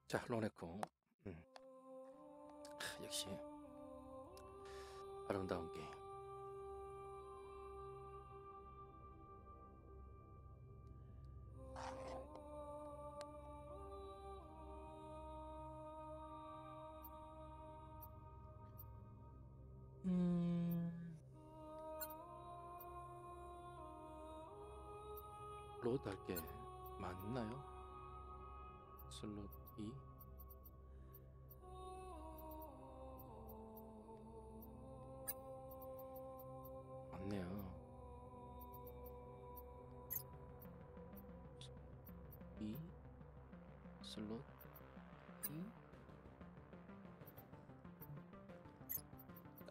자, 론했고. 역시 아름다운 게임. 로드 할 게 맞나요? 슬롯 2. 맞네요. 2 슬롯 2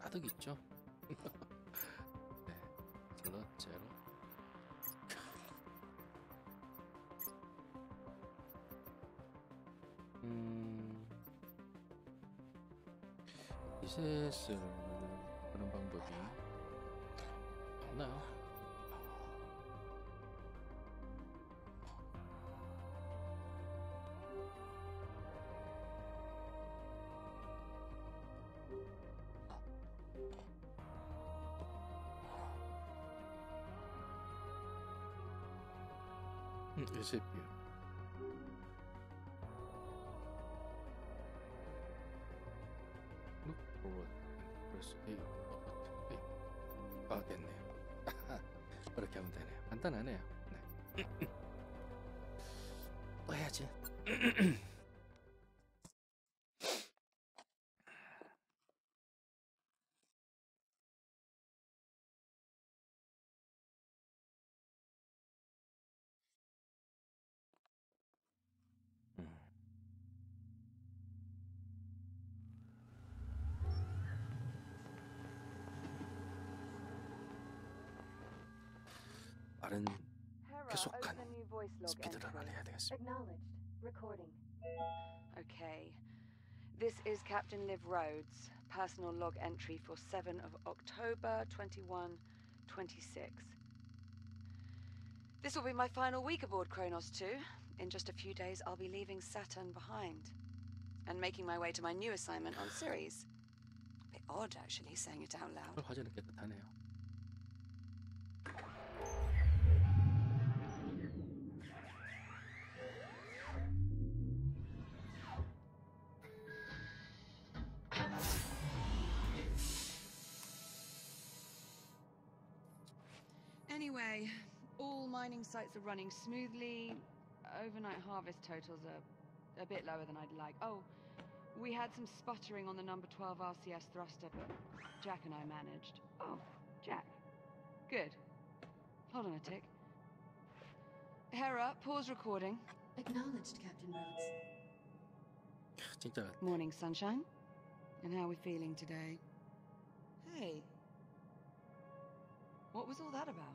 가득 있죠? 네, 슬롯 0. 리셋을 하는 방법이 없나요? 리셋뷰. Look forward and press A. 아, 됐네요. 그렇게 하면 되네요. 간단하네요. 네. 또 해야지. 빠른 쾌속한 스피드런을 해야 되겠습니다. Okay. This is Captain Liv Rhodes, personal log entry for 7 of October 2126. This will be my final week aboard Kronos 2. In just a few days, I'll be leaving Saturn behind and making my way to my new assignment on Ceres. A bit odd, actually, saying it out loud. 화제는 깨끗하네요. Anyway, all mining sites are running smoothly. Overnight harvest totals are a bit lower than I'd like. Oh, we had some sputtering on the number 12 RCS thruster, but Jack and I managed. Oh, Jack. Good. Hold on a tick. Hera, pause recording. Acknowledged, Captain Rhodes. 진짜 Morning, sunshine. And how are we feeling today? Hey. What was all that about?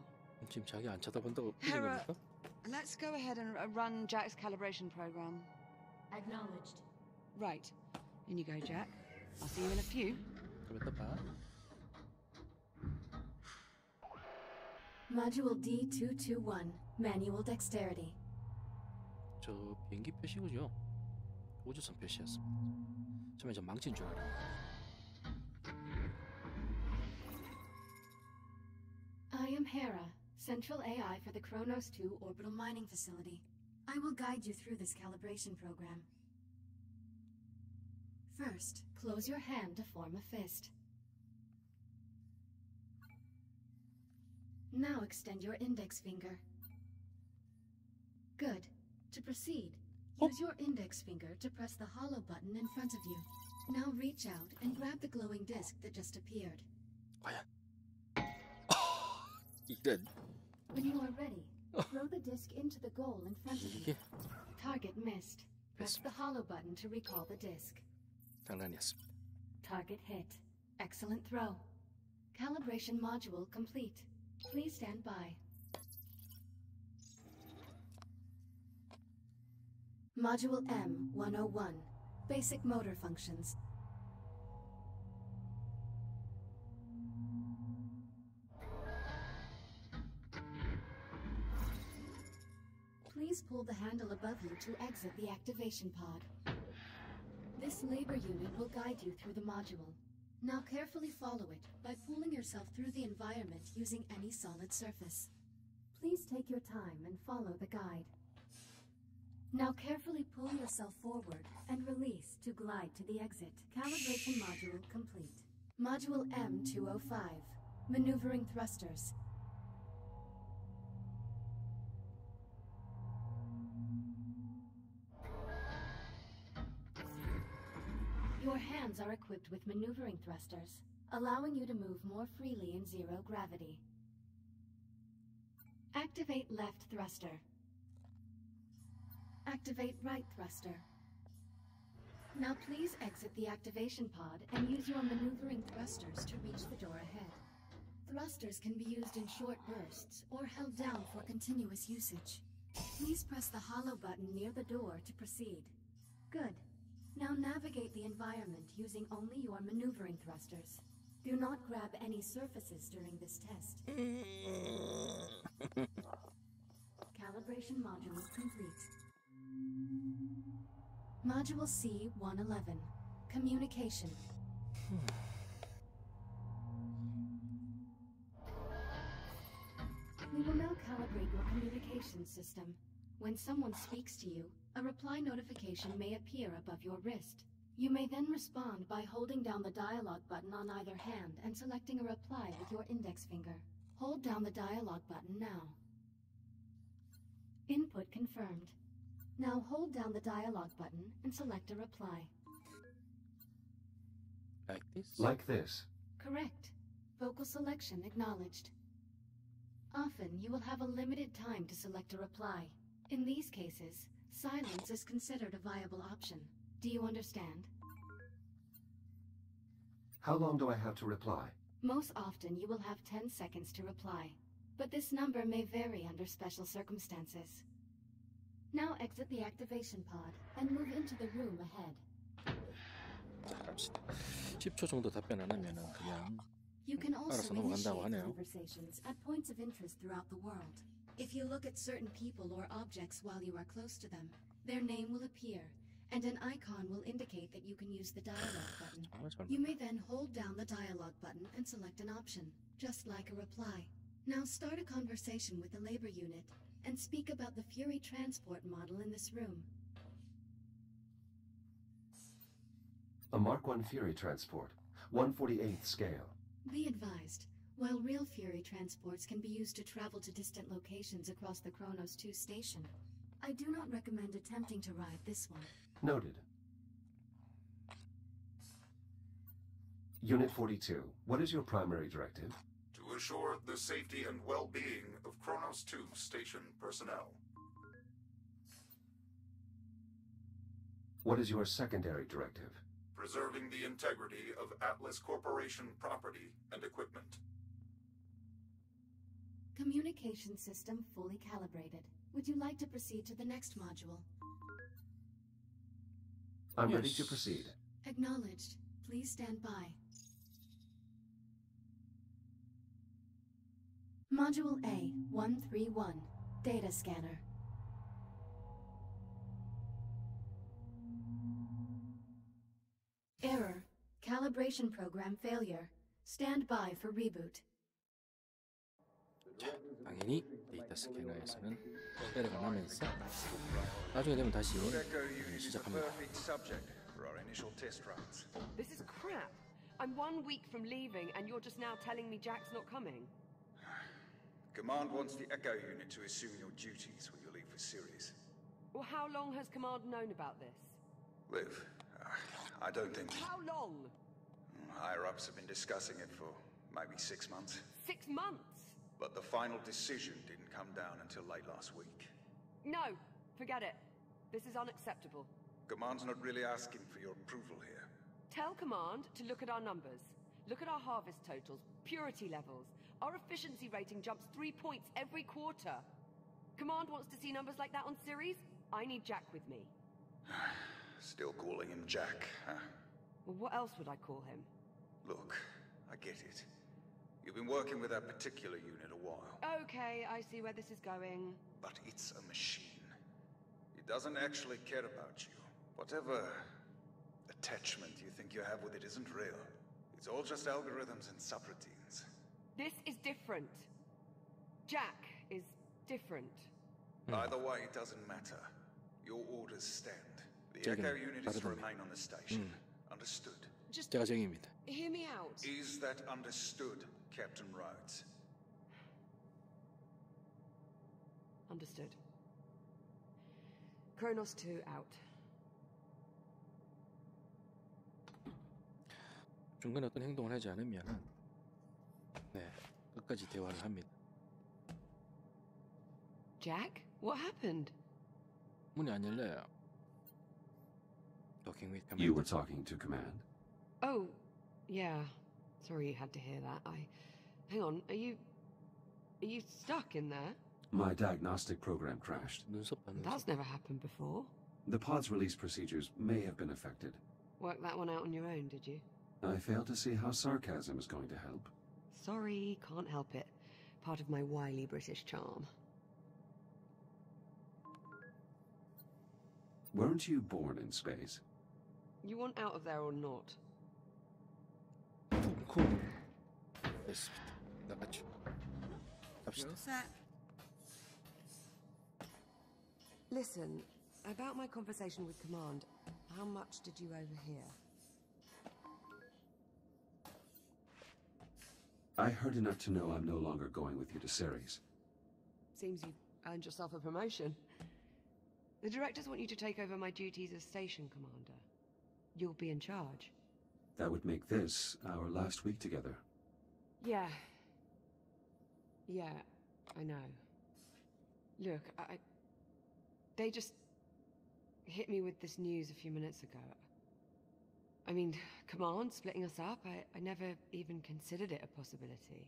지금 자기 안 쳐다본다고 뿌린 Hera, 겁니까? let's go ahead and run Jack's calibration program. Acknowledged. Right. In you go, Jack. I'll see you in a few. 좀 이따 봐. Module D221. Manual dexterity. 저 비행기 표시군요. 우주선 표시였습니다. 처음에 저 망친 줄 알았는데. I am Hera, Central AI for the Kronos 2 Orbital Mining Facility. I will guide you through this calibration program. First, close your hand to form a fist. Now extend your index finger. Good. To proceed, use your index finger to press the hollow button in front of you. Now reach out and grab the glowing disc that just appeared. 과연. 이런. When you are ready, throw the disc into the goal in front of you. 이게 Target missed. Press the hollow button to recall the disc. 장난이었습니다. Target hit. Excellent throw. Calibration module complete. Please stand by. Module M101. Basic motor functions. Please pull the handle above you to exit the activation pod. This labor unit will guide you through the module. Now carefully follow it by pulling yourself through the environment using any solid surface. Please take your time and follow the guide. Now carefully pull yourself forward and release to glide to the exit. Calibration module complete. Module M205. Maneuvering thrusters. Your hands are equipped with maneuvering thrusters, allowing you to move more freely in zero gravity. Activate left thruster. Activate right thruster. Now please exit the activation pod and use your maneuvering thrusters to reach the door ahead. Thrusters can be used in short bursts or held down for continuous usage. Please press the hollow button near the door to proceed. Good. Now navigate the environment using only your maneuvering thrusters. Do not grab any surfaces during this test. Calibration module complete. Module C-111. Communication. We will now calibrate your communication system. When someone speaks to you, a reply notification may appear above your wrist. You may then respond by holding down the dialogue button on either hand and selecting a reply with your index finger. Hold down the dialogue button now. Input confirmed. Now hold down the dialogue button and select a reply. Like this? Like this. Correct. Vocal selection acknowledged. Often, you will have a limited time to select a reply. In these cases, silence is considered a viable option. Do you understand? How long do I have to reply? Most often, you will have 10 seconds to reply, but this number may vary under special circumstances. Now exit the activation pod and move into the room ahead. 갑시다. 10초 정도 답변 안 하면은 그냥 You can also 알아서 넘어간다고 initiate 하네요. conversations at points of interest throughout the world. If you look at certain people or objects while you are close to them, their name will appear, and an icon will indicate that you can use the dialogue button. You may then hold down the dialogue button and select an option, just like a reply. Now start a conversation with the labor unit, and speak about the Fury transport model in this room. A Mark I Fury transport, 1/48th scale. Be advised, while real Fury transports can be used to travel to distant locations across the Kronos 2 station, I do not recommend attempting to ride this one. Noted. Unit 42, what is your primary directive? To assure the safety and well-being of Kronos 2 station personnel. What is your secondary directive? Preserving the integrity of Atlas Corporation property and equipment. Communication system fully calibrated. Would you like to proceed to the next module? I'm ready Yes. to proceed. Acknowledged. Please stand by. Module A-131. Data scanner. Error. Calibration program failure. Stand by for reboot. 당연히 데이터 스캐너에서는 에러가 나면서 나중에 되면 다시 시작합니다. This is crap. I'm 1 week from leaving, and you're just now telling me Jack's not coming. Command wants the Echo unit to assume your duties when you leave for Sirius. Well, how long has Command known about this? Liv, I don't think... How long? Higher-ups have been discussing it for maybe 6 months. 6 months? But the final decision didn't come down until late last week. No, forget it. This is unacceptable. Command's not really asking for your approval here. Tell Command to look at our numbers. Look at our harvest totals, purity levels. Our efficiency rating jumps 3 points every quarter. Command wants to see numbers like that on Ceres? I need Jack with me. Still calling him Jack, huh? Well, what else would I call him? Look, I get it. You've been working with that particular unit a while. Okay, I see where this is going. But it's a machine. It doesn't actually care about you. Whatever attachment you think you have with it isn't real. It's all just algorithms and subroutines. This is different. Jack is different. Either way, it doesn't matter. Your orders stand. The Jack Echo and unit is to Paradigm. remain on the station. Understood. Just 제가 쟁입니다. hear me out. Is that understood, Captain Rhodes? Understood. Kronos 2 out. 중간에 어떤 행동을 하지 않으면 네, 끝까지 대화를 합니다. Jack? What happened? 문이 안 열려요. Talking with You were command. talking to command? Oh, yeah. Sorry you had to hear that. Hang on, are you stuck in there? My diagnostic program crashed. 눈썹 봐, 눈썹. That's never happened before. The pod's release procedures may have been affected. Worked that one out on your own, did you? I fail to see how sarcasm is going to help. Sorry, can't help it. Part of my wily British charm. Weren't you born in space? You want out of there or not? 쿵쿵. 됐습니다. 나갔죠. 갑시다. set. Listen, about my conversation with Command, how much did you overhear? I heard enough to know I'm no longer going with you to Ceres. Seems you've earned yourself a promotion. The directors want you to take over my duties as station commander. You'll be in charge. That would make this our last week together. Yeah. Yeah, I know. Look, they just hit me with this news a few minutes ago. I mean, Command splitting us up, I never even considered it a possibility.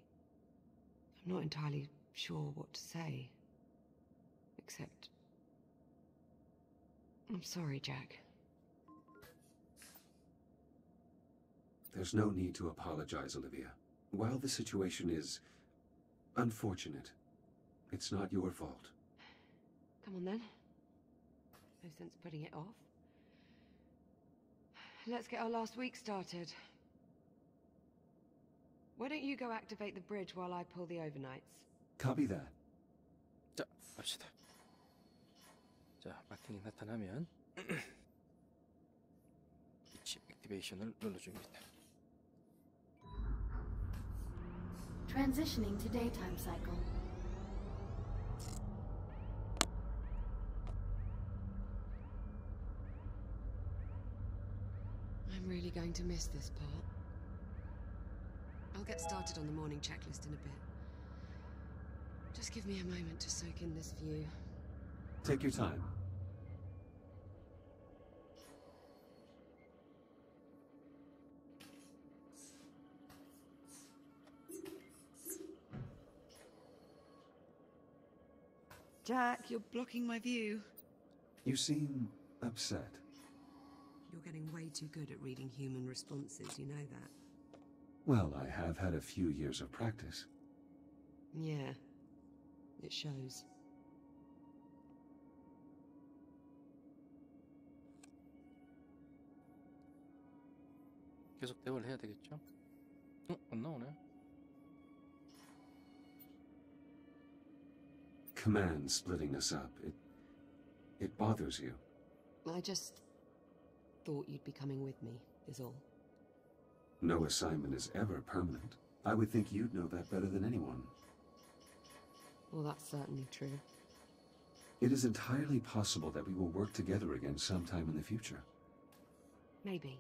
I'm not entirely sure what to say. Except... I'm sorry, Jack. There's no need to apologize, Olivia. While the situation is unfortunate, it's not your fault. Come on then. No sense putting it off. Let's get our last week started. Why don't you go activate the bridge while I pull the overnights? Copy that. 자, 갑시다. 자, 마틴이 나타나면 칩 액티베이션을 눌러줍니다. Transitioning to daytime cycle. I'm really going to miss this part. I'll get started on the morning checklist in a bit. Just give me a moment to soak in this view. Take your time. Jack, you're blocking my view. You seem upset. You're getting way too good at reading human responses, you know that? Well, I have had a few years of practice. Yeah, it shows. 계속 대화를 해야 되겠죠? 안 나오네. Command splitting us up. It bothers you. I just thought you'd be coming with me, is all. No assignment is ever permanent. I would think you'd know that better than anyone. Well, that's certainly true. It is entirely possible that we will work together again sometime in the future. Maybe.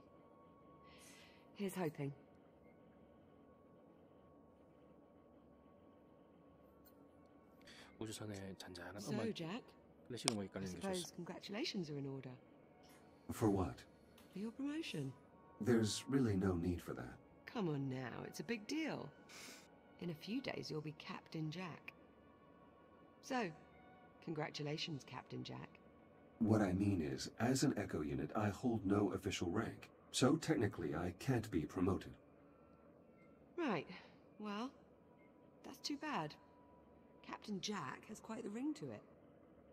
Here's hoping. 우주선에 잔잔한 So, 음악 Jack, 클래식 음악이 I 깔리는 게 suppose 좋습니다. congratulations are in order. For what? For your promotion. There's really no need for that. Come on now, it's a big deal. In a few days, you'll be Captain Jack. So, congratulations, Captain Jack. What I mean is, as an Echo unit, I hold no official rank. So technically, I can't be promoted. Right. Well, that's too bad. Captain Jack has quite the ring to it.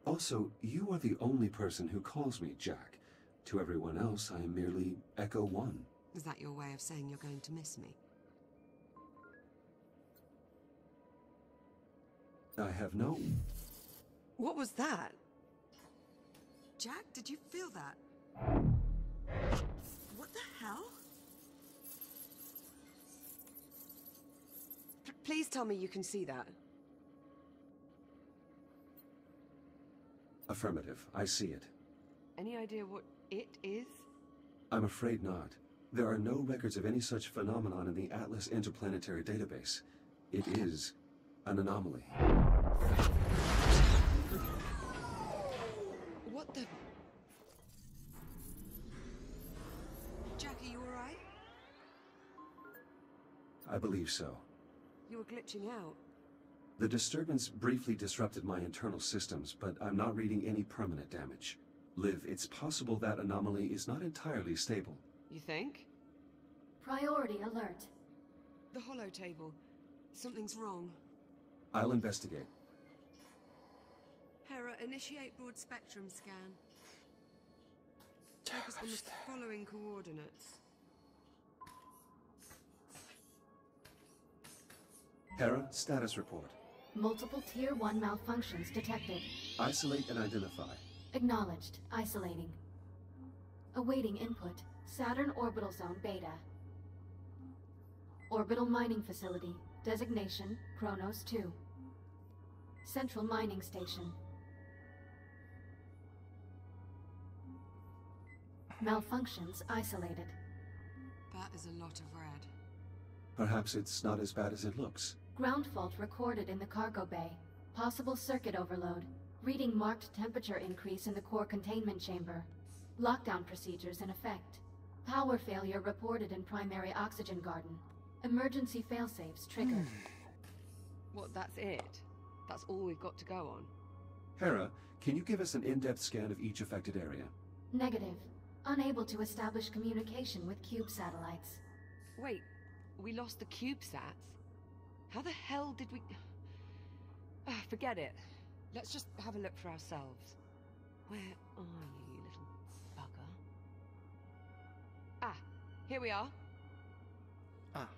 Also, you are the only person who calls me Jack. To everyone else, I am merely Echo 1. Is that your way of saying you're going to miss me? I have no... What was that? Jack, did you feel that? What the hell? Please tell me you can see that. Affirmative. I see it. Any idea what it is? I'm afraid not. There are no records of any such phenomenon in the Atlas Interplanetary Database. It is an anomaly. What the... Jack, are you alright? I believe so. You were glitching out. The disturbance briefly disrupted my internal systems, but I'm not reading any permanent damage. Liv, it's possible that anomaly is not entirely stable. You think? Priority alert. The holo table. Something's wrong. I'll investigate. Hera, initiate broad spectrum scan. Focus on the following coordinates. Hera, status report. Multiple Tier 1 malfunctions detected. Isolate and identify. Acknowledged. Isolating. Awaiting input. Saturn Orbital Zone Beta. Orbital Mining Facility. Designation, Kronos 2. Central Mining Station. Malfunctions isolated. That is a lot of red. Perhaps it's not as bad as it looks. Ground fault recorded in the cargo bay. Possible circuit overload. Reading marked temperature increase in the core containment chamber. Lockdown procedures in effect. Power failure reported in primary oxygen garden. Emergency failsafes triggered. What, that's it? That's all we've got to go on? Hera, can you give us an in-depth scan of each affected area? Negative. Unable to establish communication with cube satellites. Wait, we lost the CubeSats? How the hell did we... forget it. Let's just have a look for ourselves. Where are you, you little bugger? Ah, here we are. Ah.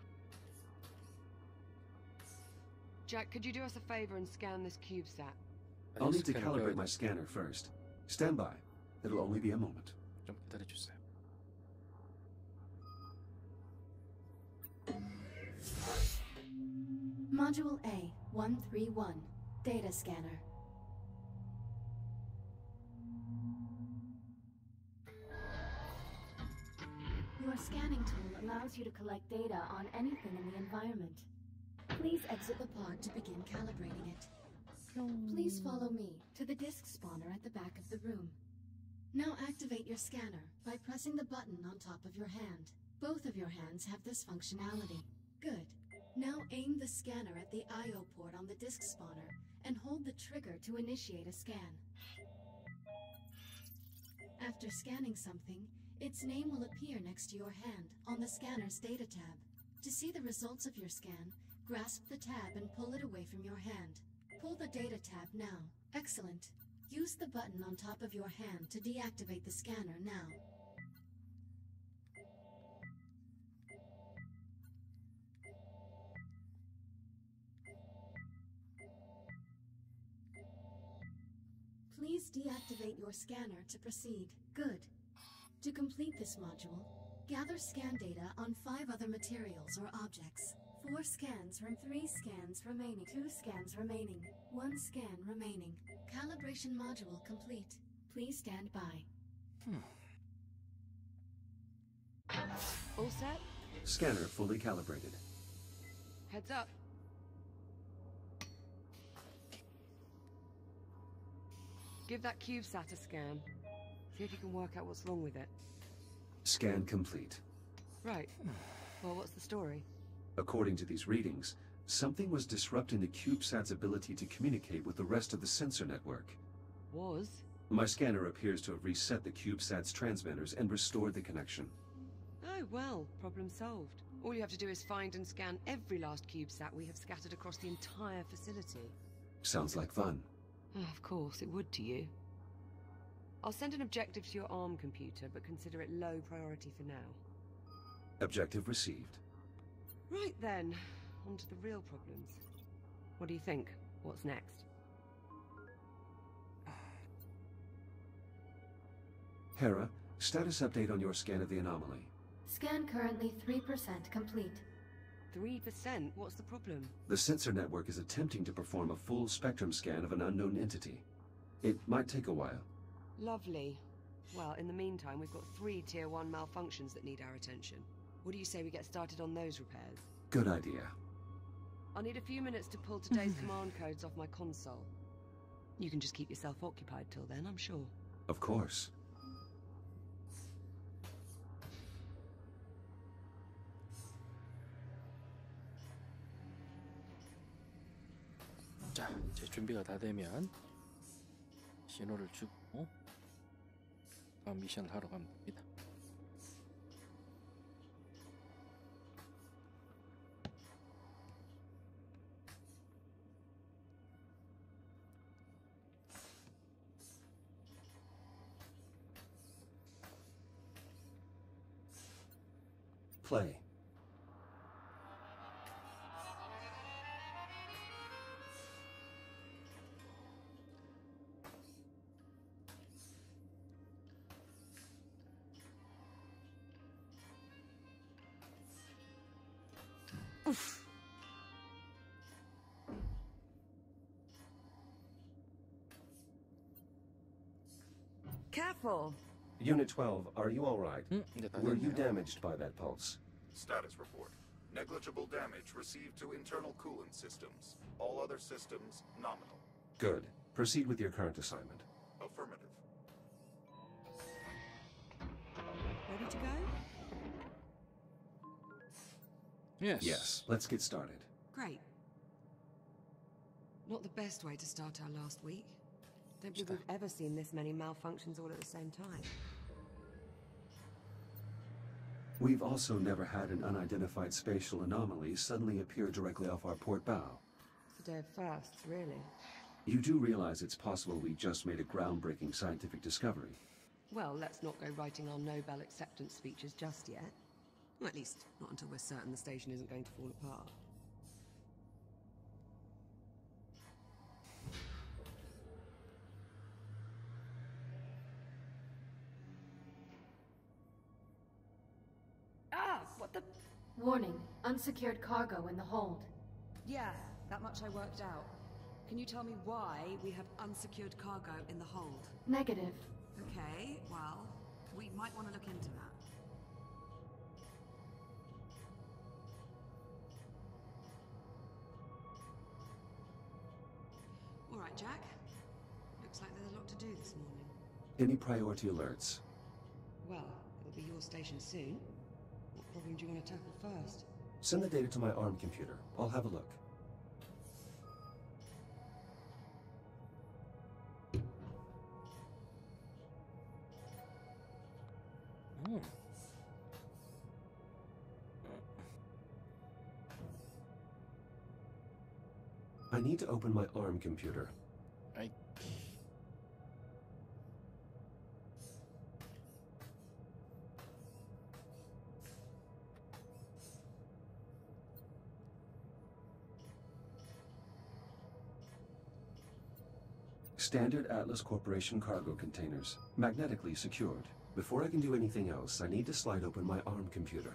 Jack, could you do us a favor and scan this CubeSat? I'll need to 스캔 calibrate 껴야 my scanner first. Stand by. It'll only be a moment. 좀 기다려주세요. Module A, 131. Data scanner. Your scanning tool allows you to collect data on anything in the environment. Please exit the pod to begin calibrating it. Please follow me to the disk spawner at the back of the room. Now activate your scanner by pressing the button on top of your hand. Both of your hands have this functionality. Good. Now aim the scanner at the I/O port on the disk spawner and hold the trigger to initiate a scan. After scanning something, its name will appear next to your hand on the scanner's data tab. To see the results of your scan, grasp the tab and pull it away from your hand. Pull the data tab now. Excellent. Use the button on top of your hand to deactivate the scanner now. Please deactivate your scanner to proceed. Good. To complete this module, gather scan data on 5 other materials or objects. 4 scans from 3 scans remaining. 2 scans remaining. 1 scan remaining. Calibration module complete. Please stand by. All set? Scanner fully calibrated. Heads up. Give that CubeSat a scan. See if you can work out what's wrong with it. Scan complete. Right. Well, what's the story? According to these readings, something was disrupting the CubeSat's ability to communicate with the rest of the sensor network. Was? My scanner appears to have reset the CubeSat's transmitters and restored the connection. Oh, well, problem solved. All you have to do is find and scan every last CubeSat we have scattered across the entire facility. Sounds like fun. Of course, it would to you. I'll send an objective to your ARM computer, but consider it low priority for now. Objective received. Right then, on to the real problems. What do you think? What's next? Hera, status update on your scan of the anomaly. Scan currently 3% complete. 3%? What's the problem? The sensor network is attempting to perform a full spectrum scan of an unknown entity. It might take a while. Lovely. Well, in the meantime, we've got 3 Tier 1 malfunctions that need our attention. What do you say we get started on those repairs? Good idea. I'll need a few minutes to pull today's command codes off my console. You can just keep yourself occupied till then, I'm sure. Of course. 자, 이제 준비가 다 되면 신호를 주고 다음 미션을 하러 가면 됩니다. Play. Careful! Unit 12, are you all right? 이제 다 Were you 됐네요. damaged by that pulse? Status report. Negligible damage received to internal coolant systems. All other systems nominal. Good. Proceed with your current assignment. Affirmative. Ready to go? Yes. Yes, let's get started. Great. Not the best way to start our last week. Don't believe we've ever seen this many malfunctions all at the same time. We've also never had an unidentified spatial anomaly suddenly appear directly off our port bow. It's a day of firsts, really. You do realize it's possible we just made a groundbreaking scientific discovery. Well, let's not go writing our Nobel acceptance speeches just yet. Well, at least, not until we're certain the station isn't going to fall apart. Ah! What the... Warning, unsecured cargo in the hold. Yeah, that much I worked out. Can you tell me why we have unsecured cargo in the hold? Negative. Okay, well, we might want to look into that. All right, Jack. Looks like there's a lot to do this morning. Any priority alerts? Well, it'll be your station soon. What problem do you want to tackle first? Send the data to my ARM computer. I'll have a look. 음. I need to open my ARM computer. 아이. Standard Atlas Corporation cargo containers, magnetically secured. Before I can do anything else, I need to slide open my ARM computer.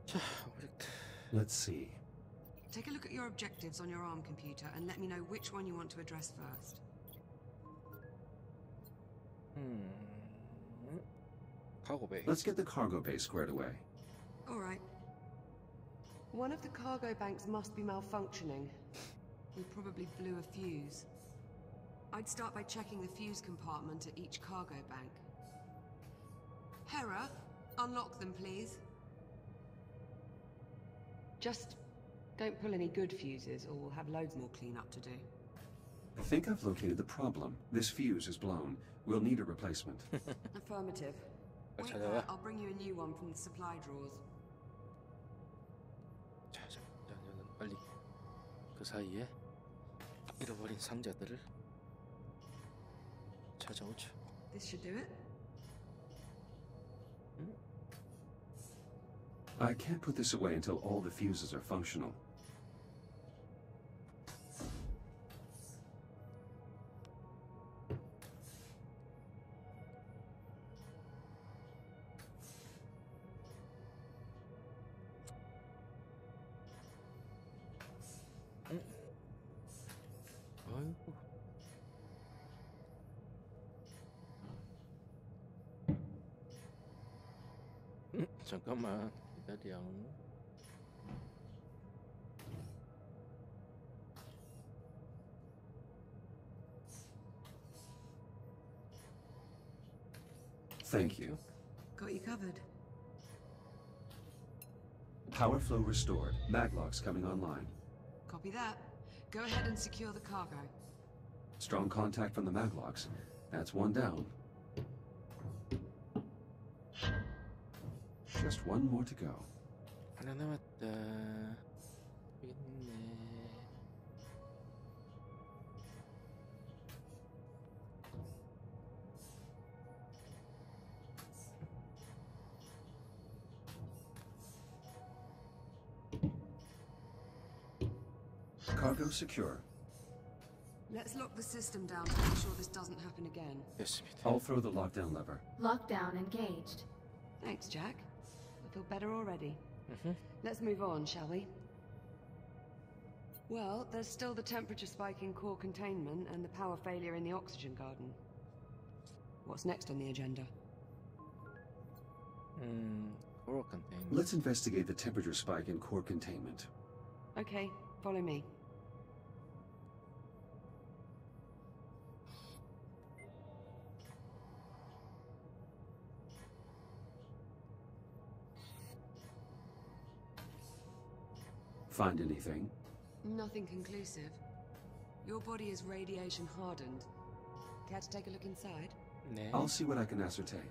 자, 오젝트. Let's see. Take a look at your objectives on your ARM computer and let me know which one you want to address first. 카고 베이. Let's get the cargo bay squared away. All right. One of the cargo banks must be malfunctioning. We probably blew a fuse. I'd start by checking the fuse compartment at each cargo bank. Hera, unlock them, please. Just don't pull any good fuses or we'll have loads more cleanup to do. I think I've located the problem. This fuse is blown. We'll need a replacement. Affirmative. Wait 찾아와. there, I'll bring you a new one from the supply drawers. 자, 빨리 그 사이에 잃어버린 상자들을 찾아오죠. This should do it. I can't put this away until all the fuses are functional. 아이고. 잠깐만 기다려. Thank you. Got you covered. Power flow restored. Maglocks coming online. Copy that. Go ahead and secure the cargo. Strong contact from the maglocks. That's one down. Just one more to go. 하나 남았다. 있네. Cargo secure. Let's lock the system down to make sure this doesn't happen again. 됐습니다. I'll throw the lockdown lever. Lockdown engaged. Thanks, Jack. I feel better already. Mhm. Let's move on, shall we? Well, there's still the temperature spike in core containment and the power failure in the oxygen garden. What's next on the agenda? Core containment. Let's investigate the temperature spike in core containment. Okay, follow me. Find anything? Nothing conclusive. Your body is radiation hardened. Care to take a look inside? 네. I'll see what I can ascertain.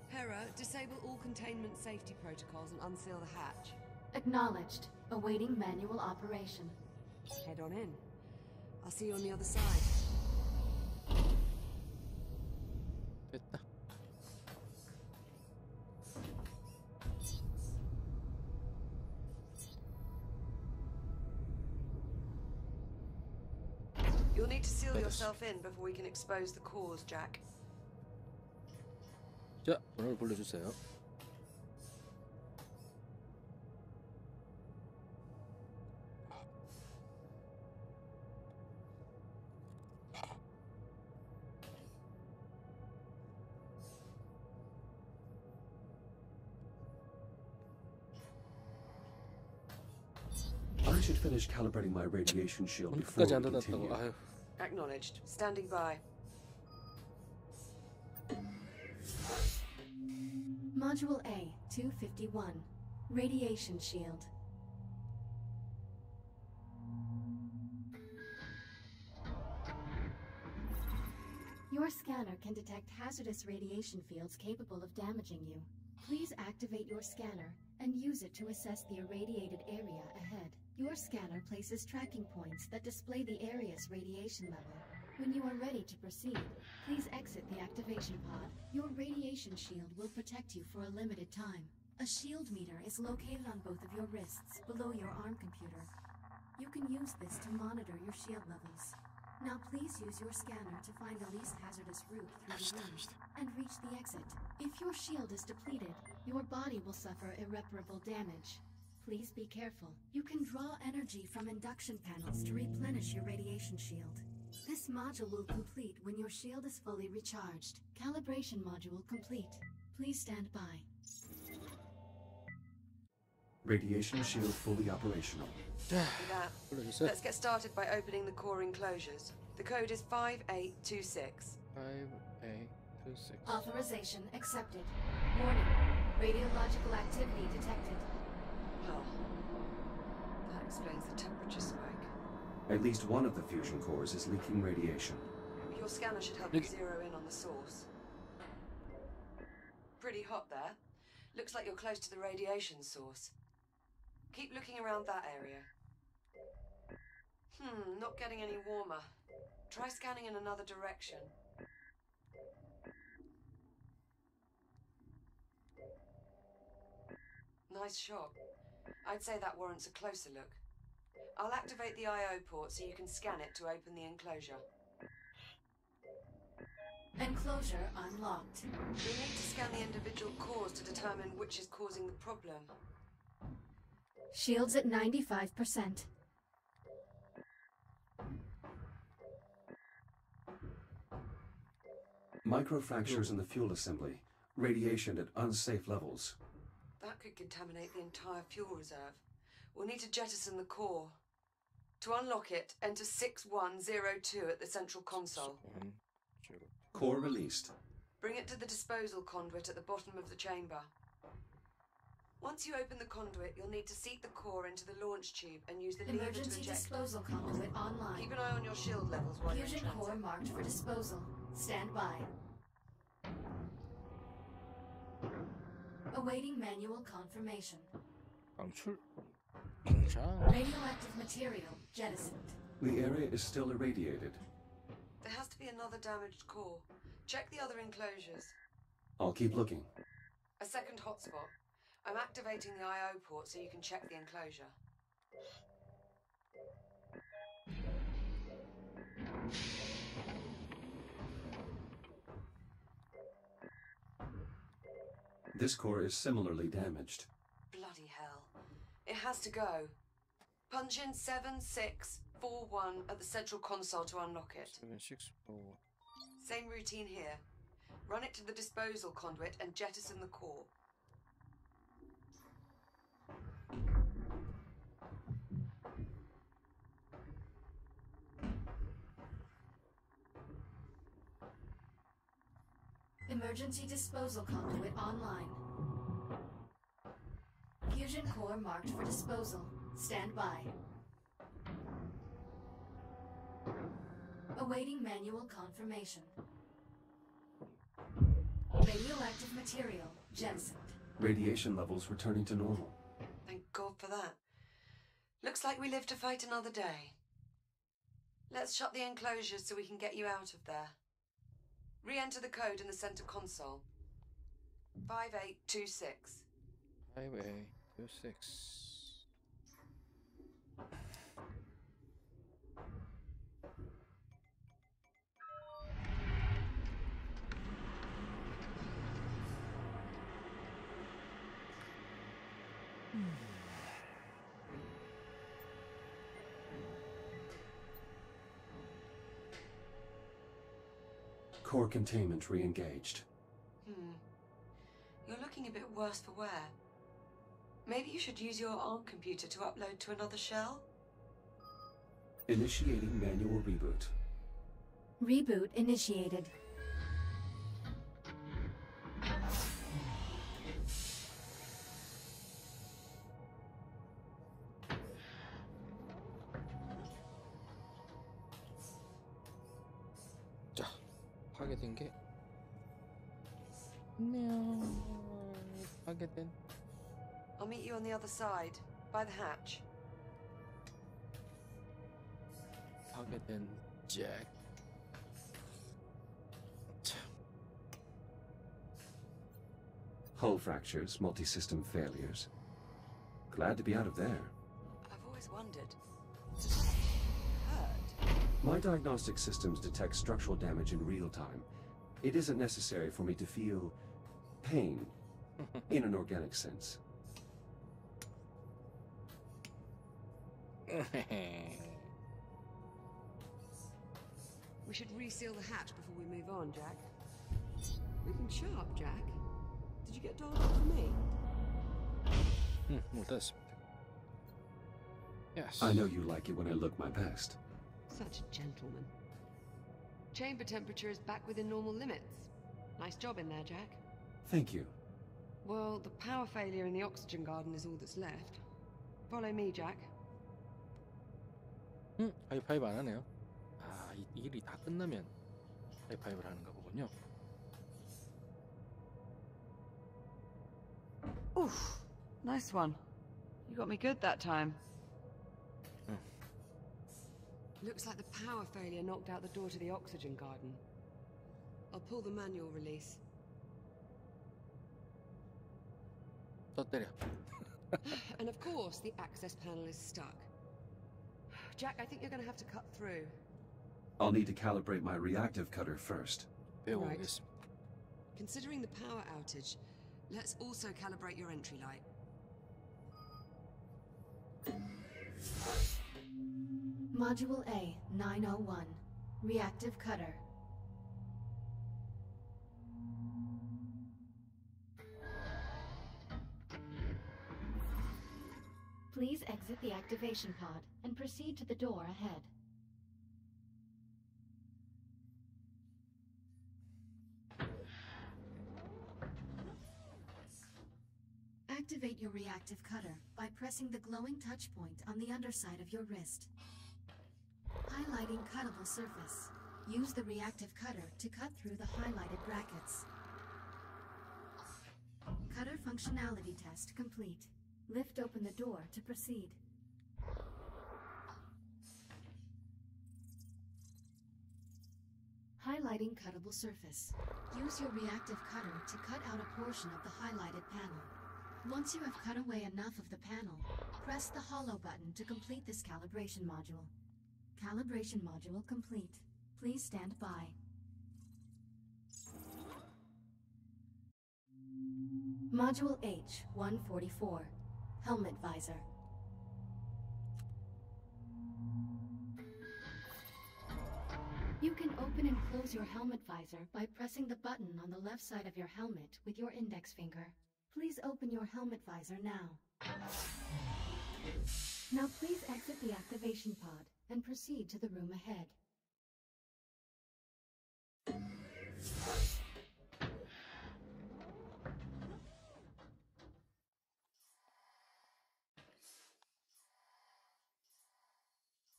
Hera, disable all containment safety protocols and unseal the hatch. Acknowledged. Awaiting manual operation. Head on in. I'll see you on the other side. 됐다. You'll need to seal yourself in before we can expose the cause, Jack. 자, 번호를 불러주세요. I should finish calibrating my radiation shield before 끝까지 안 we 닫았다고. continue. 아유. Acknowledged. Standing by. Module A, 251. Radiation shield. Your scanner can detect hazardous radiation fields capable of damaging you. Please activate your scanner and use it to assess the irradiated area ahead. Your scanner places tracking points that display the area's radiation level. When you are ready to proceed, please exit the activation pod. Your radiation shield will protect you for a limited time. A shield meter is located on both of your wrists below your arm computer. You can use this to monitor your shield levels. Now please use your scanner to find the least hazardous route through the room and reach the exit. If your shield is depleted, your body will suffer irreparable damage. Please be careful. You can draw energy from induction panels to replenish your radiation shield. This module will complete when your shield is fully recharged. Calibration module complete. Please stand by. Radiation shield fully operational. 자, That. 불러주세요. Let's get started by opening the core enclosures. The code is 5826. 5826. Authorization accepted. Warning. Radiological activity detected. Oh. That explains the temperature spike. At least one of the fusion cores is leaking radiation. Your scanner should help Look- you zero in on the source. Pretty hot there. Looks like you're close to the radiation source. Keep looking around that area. Not getting any warmer. Try scanning in another direction. Nice shot. I'd say that warrants a closer look. I'll activate the I/O port so you can scan it to open the enclosure. Enclosure unlocked. You'll need to scan the individual cores to determine which is causing the problem. Shields at 95%. Microfractures in the fuel assembly. Radiation at unsafe levels. That could contaminate the entire fuel reserve. We'll need to jettison the core. To unlock it, enter 6102 at the central console. Core released. Bring it to the disposal conduit at the bottom of the chamber. Once you open the conduit, you'll need to seat the core into the launch tube and use the lever to Emergency eject. disposal conduit online. Keep an eye on your shield levels while you're in Fusion core transit. marked for disposal. Stand by. Awaiting manual confirmation. 방출. 자, Radioactive material jettisoned. The area is still irradiated. There has to be another damaged core. Check the other enclosures. I'll keep looking. A second hotspot. I'm activating the I/O port so you can check the enclosure. This core is similarly damaged. Bloody hell. It has to go. Punch in 7641 at the central console to unlock it. 764. Same routine here. Run it to the disposal conduit and jettison the core. Emergency disposal conduit online. Fusion core marked for disposal. Stand by. Awaiting manual confirmation. Radioactive material jettisoned. Radiation levels returning to normal. Thank God for that. Looks like we live to fight another day. Let's shut the enclosures so we can get you out of there. Re-enter the code in the center console. 5826. Highway 26. Core containment re-engaged. You're looking a bit worse for wear. Maybe you should use your ARM computer to upload to another shell? Initiating manual reboot. Reboot initiated. 자, 파괴된 게 파괴된 I'll meet you on the other side, by the hatch. 파괴된 잭. 참, Hull fractures, multi-system failures. Glad to be out of there. I've always wondered. Does it hurt? My diagnostic systems detect structural damage in real time. It isn't necessary for me to feel pain in an organic sense. We should reseal the hatch before we move on, Jack. Looking sharp, Jack. Did you get dolled up for me? 뭐 됐습니다. Yes. I know you like it when I look my best. Such a gentleman. Chamber temperature is back within normal limits. Nice job in there, Jack. Thank you. Well, the power failure in the oxygen garden is all that's left. Follow me, Jack. 하이파이브 안 하네요. 아, 이 일이 다 끝나면 하이파이브를 하는가 보군요. Oof, nice one. You got me good that time. Looks like the power failure knocked out the door to the oxygen garden. I'll pull the manual release. 또 때려. And of course, the access panel is stuck. Jack, I think you're going to have to cut through. I'll need to calibrate my reactive cutter first. 배워보겠습니다. Considering the power outage, let's also calibrate your entry light. Module A, 901. Reactive cutter. Please exit the activation pod and proceed to the door ahead. Activate your reactive cutter by pressing the glowing touch point on the underside of your wrist. Highlighting cuttable surface. Use the reactive cutter to cut through the highlighted brackets. Cutter functionality test complete. Lift open the door to proceed. Highlighting cuttable surface. Use your reactive cutter to cut out a portion of the highlighted panel. Once you have cut away enough of the panel, press the hollow button to complete this calibration module. Calibration module complete. Please stand by. Module H-144. Helmet visor. You can open and close your helmet visor by pressing the button on the left side of your helmet with your index finger. Please open your helmet visor now. Now please exit the activation pod and proceed to the room ahead.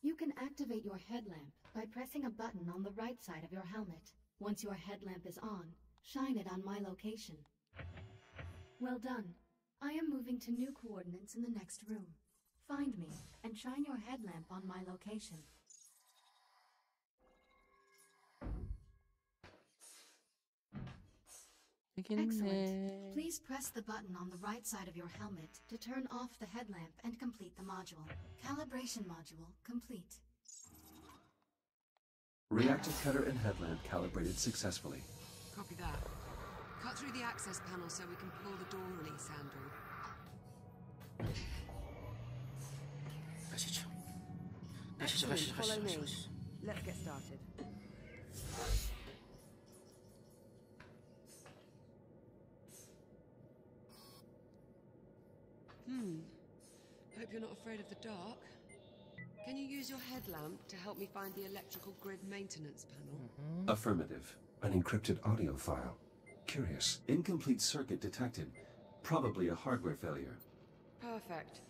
You can activate your headlamp by pressing a button on the right side of your helmet. Once your headlamp is on, shine it on my location. Well done. I am moving to new coordinates in the next room. Find me and shine your headlamp on my location. Excellent. Please press the button on the right side of your helmet to turn off the headlamp and complete the module. Calibration module complete. Reactive cutter and headlamp calibrated successfully. Copy that. Cut through the access panel so we can pull the door release handle. 가시죠. Excellent. Follow me. Let's get started. Hope you're not afraid of the dark. Can you use your headlamp to help me find the electrical grid maintenance panel? Affirmative. An encrypted audio file. Curious. Incomplete circuit detected. Probably a hardware failure. Perfect.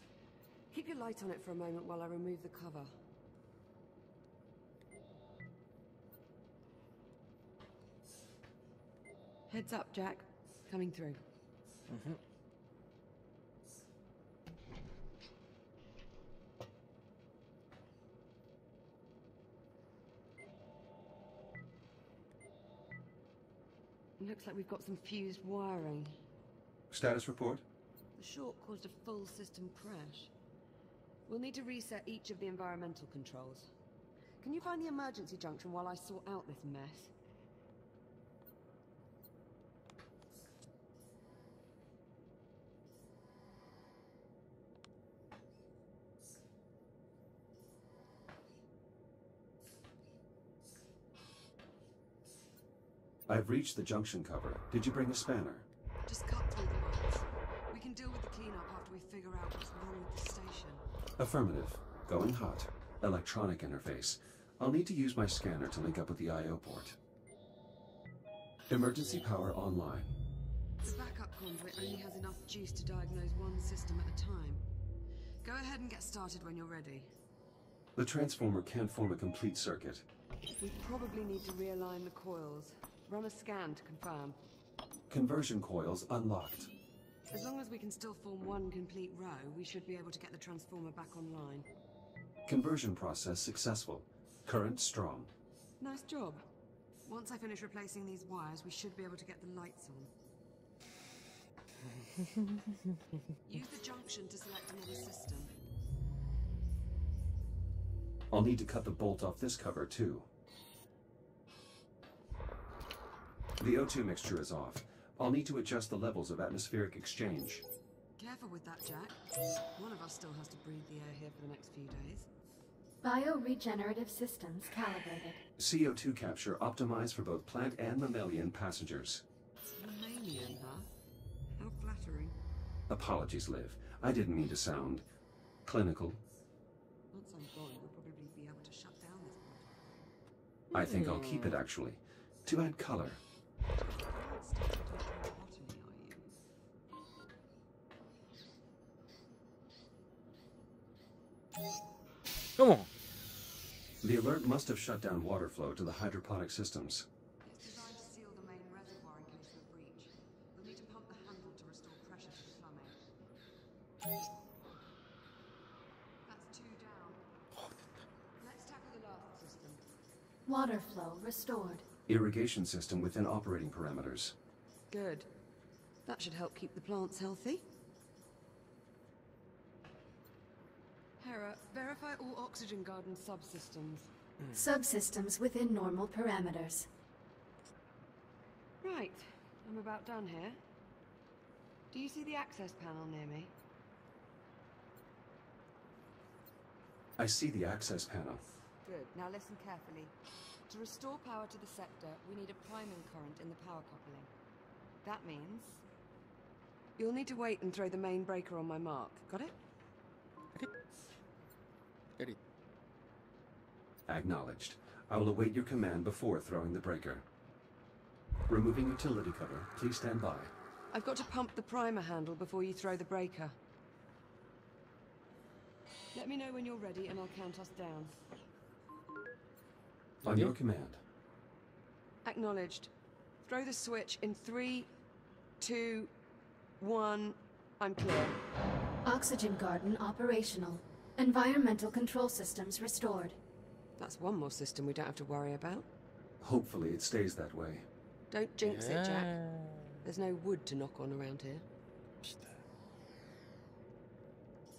Keep your light on it for a moment while I remove the cover. Heads up, Jack. Coming through. Looks like we've got some fused wiring. Status report? The short caused a full system crash. We'll need to reset each of the environmental controls. Can you find the emergency junction while I sort out this mess? I've reached the junction cover. Did you bring a spanner? Just cut through the lines. We can deal with the cleanup after we figure out what's wrong with the station. Affirmative. Going hot. Electronic interface. I'll need to use my scanner to link up with the I/O port. Emergency power online. The backup conduit only has enough juice to diagnose one system at a time. Go ahead and get started when you're ready. The transformer can't form a complete circuit. We probably need to realign the coils. Run a scan to confirm. Conversion coils unlocked. As long as we can still form one complete row, we should be able to get the transformer back online. Conversion process successful. Current strong. Nice job. Once I finish replacing these wires, we should be able to get the lights on. Use the junction to select another system. I'll need to cut the bolt off this cover too. The O2 mixture is off. I'll need to adjust the levels of atmospheric exchange. Careful with that, Jack. One of us still has to breathe the air here for the next few days. Bioregenerative systems calibrated. CO2 capture optimized for both plant and mammalian passengers. Mammalian, huh? How flattering. Apologies, Liv. I didn't mean to sound clinical. Once I'm gone, we'll probably be able to shut down this one. I think I'll keep it, actually, to add color. Come on. The alert must have shut down water flow to the hydroponic systems. It's designed to seal the main reservoir in case of a breach. We'll need to pump the handle to restore pressure to the plumbing. That's 2 down. Let's tackle the last system. Water flow restored. Irrigation system within operating parameters. Good. That should help keep the plants healthy. Hera, verify all oxygen garden subsystems. Subsystems within normal parameters. Right. I'm about done here. Do you see the access panel near me? I see the access panel. Good. Now listen carefully. To restore power to the sector, we need a priming current in the power coupling. That means... you'll need to wait and throw the main breaker on my mark. Got it? Get it. Acknowledged. I will await your command before throwing the breaker. Removing utility cover. Please stand by. I've got to pump the primer handle before you throw the breaker. Let me know when you're ready and I'll count us down. On your command. Acknowledged. Throw the switch in 3, 2, 1. I'm clear. Oxygen garden operational. Environmental control systems restored. That's one more system we don't have to worry about. Hopefully it stays that way. Don't jinx it, Jack. There's no wood to knock on around here.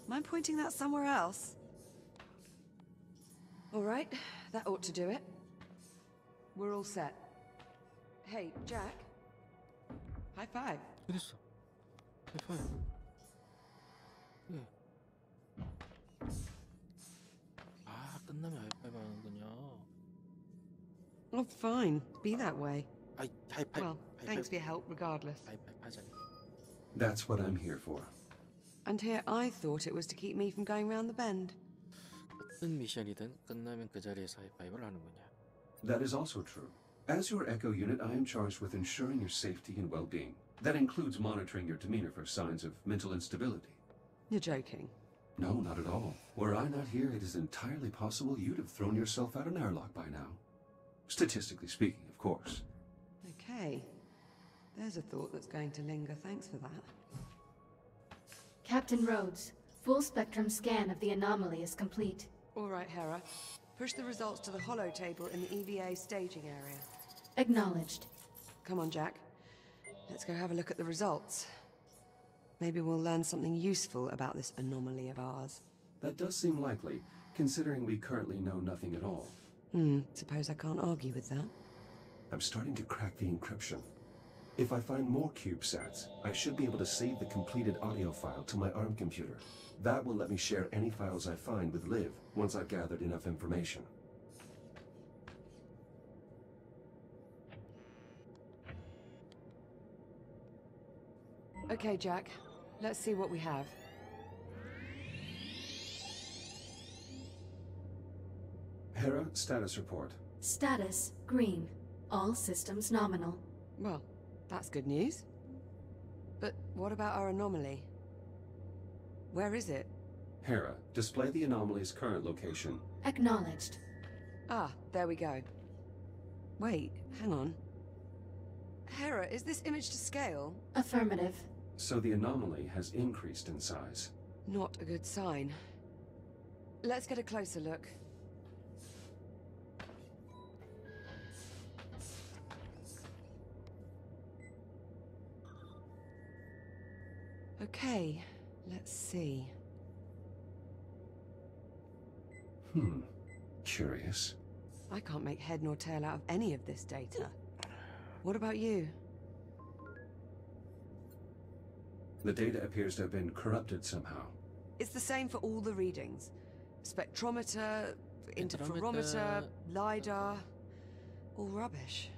Mind pointing that somewhere else? All right, that ought to do it. We're all set. Hey, Jack. High five. 어딨어? 하이파이브. 예. 아, 끝나면 하이파이브 하는군요. Oh, fine. Be that way. 아이, 하이파이브. Well, thanks for your help, regardless. 하이파이브 하자. That's what I'm here for. And here I thought it was to keep me from going round the bend. 어떤 미션이든 끝나면 그 자리에서 하이파이브를 하는군요. That is also true. As your Echo unit, I am charged with ensuring your safety and well-being. That includes monitoring your demeanor for signs of mental instability. You're joking. No, not at all. Were I not here, it is entirely possible you'd have thrown yourself out an airlock by now. Statistically speaking, of course. Okay. There's a thought that's going to linger. Thanks for that. Captain Rhodes, full spectrum scan of the anomaly is complete. All right, Hera. Push the results to the holo table in the EVA staging area. Acknowledged. Come on, Jack. Let's go have a look at the results. Maybe we'll learn something useful about this anomaly of ours. That does seem likely, considering we currently know nothing at all. Suppose I can't argue with that. I'm starting to crack the encryption. If I find more CubeSats, I should be able to save the completed audio file to my ARM computer. That will let me share any files I find with Liv once I've gathered enough information. Okay, Jack. Let's see what we have. Hera, status report. Status green. All systems nominal. Well, that's good news. But what about our anomaly? Where is it? Hera, display the anomaly's current location Acknowledged. Ah, there we go. Wait, hang on. Hera, is this image to scale? Affirmative. So the anomaly has increased in size. Not a good sign. Let's get a closer look. Okay, let's see. Curious. I can't make head nor tail out of any of this data. What about you? The data appears to have been corrupted somehow. It's the same for all the readings. Spectrometer, interferometer, LiDAR, all rubbish.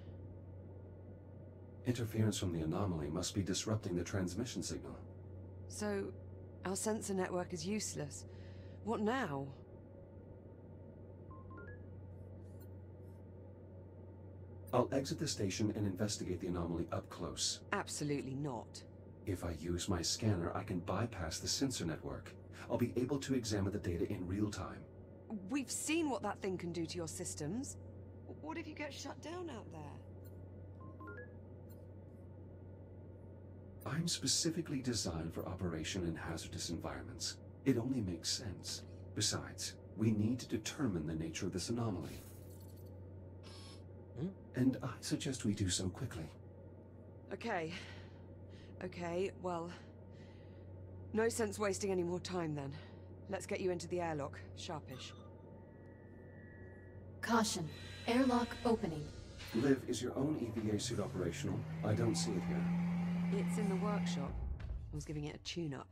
Interference from the anomaly must be disrupting the transmission signal. So, our sensor network is useless. What now? I'll exit the station and investigate the anomaly up close. Absolutely not. If I use my scanner, I can bypass the sensor network. I'll be able to examine the data in real time. We've seen what that thing can do to your systems. What if you get shut down out there? I'm specifically designed for operation in hazardous environments. It only makes sense. Besides, we need to determine the nature of this anomaly. And I suggest we do so quickly. Okay. Okay, well... no sense wasting any more time then. Let's get you into the airlock, sharpish. Caution. Airlock opening. Liv, is your own EVA suit operational? I don't see it here. It's in the workshop. I was giving it a tune-up.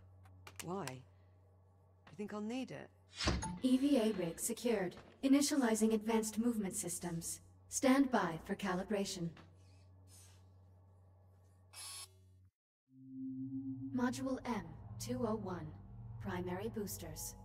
Why? You think I'll need it? EVA rig secured. Initializing advanced movement systems. Stand by for calibration. Module M-201. Primary boosters.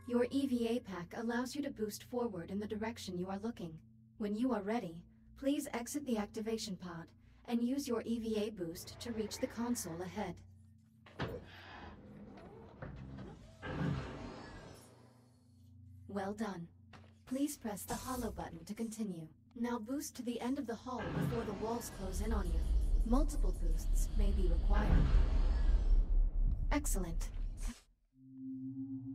Your EVA pack allows you to boost forward in the direction you are looking. When you are ready, please exit the activation pod and use your EVA boost to reach the console ahead. Well done. Please press the hollow button to continue. Now boost to the end of the hall before the walls close in on you. Multiple boosts may be required. Excellent.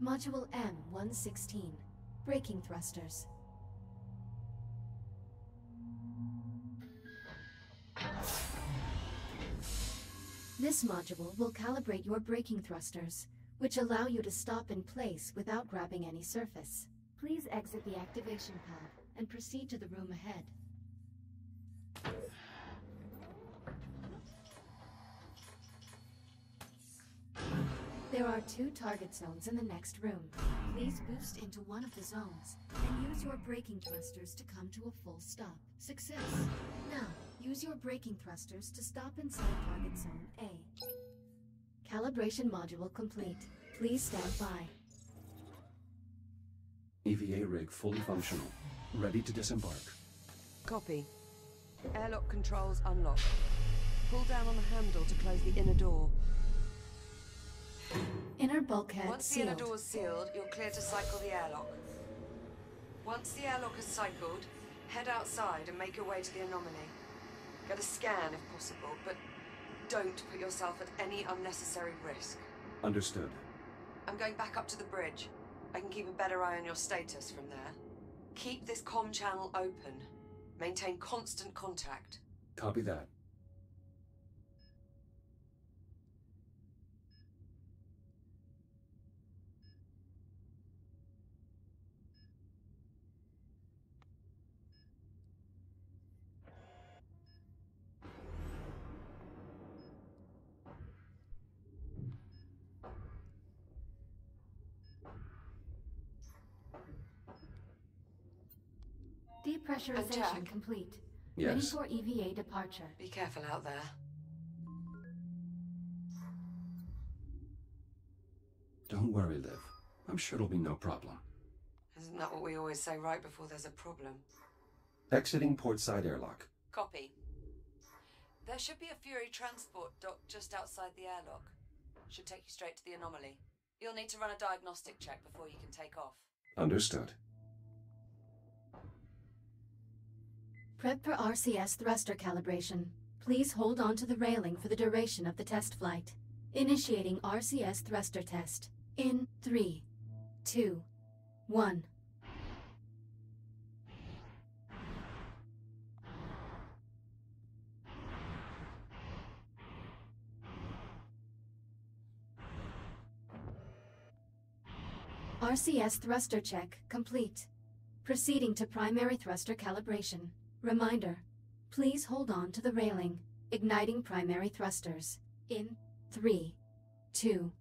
Module M-116. Braking thrusters. This module will calibrate your braking thrusters, which allow you to stop in place without grabbing any surface. Please exit the activation pod and proceed to the room ahead. There are 2 target zones in the next room. Please boost into one of the zones and use your braking thrusters to come to a full stop. Success! Now, use your braking thrusters to stop inside target zone A. Calibration module complete. Please stand by. EVA rig fully functional. Ready to disembark. Copy. Airlock controls unlocked. Pull down on the handle to close the inner door. Inner bulkhead Once the sealed. inner door's sealed, you're clear to cycle the airlock. Once the airlock is cycled, head outside and make your way to the anomaly. Get a scan if possible, but don't put yourself at any unnecessary risk. Understood. I'm going back up to the bridge. I can keep a better eye on your status from there. Keep this comm channel open. Maintain constant contact. Copy that. Depressurization Jack? complete. Yes. Ready for EVA departure. Be careful out there. Don't worry, Liv. I'm sure it'll be no problem. Isn't that what we always say right before there's a problem? Exiting port side airlock. Copy. There should be a Fury transport dock just outside the airlock. Should take you straight to the anomaly. You'll need to run a diagnostic check before you can take off. Understood. Prep for RCS thruster calibration. Please hold on to the railing for the duration of the test flight. Initiating RCS thruster test. In 3, 2, 1. RCS thruster check complete. Proceeding to primary thruster calibration. Reminder, please hold on to the railing. Igniting primary thrusters. In 3, 2,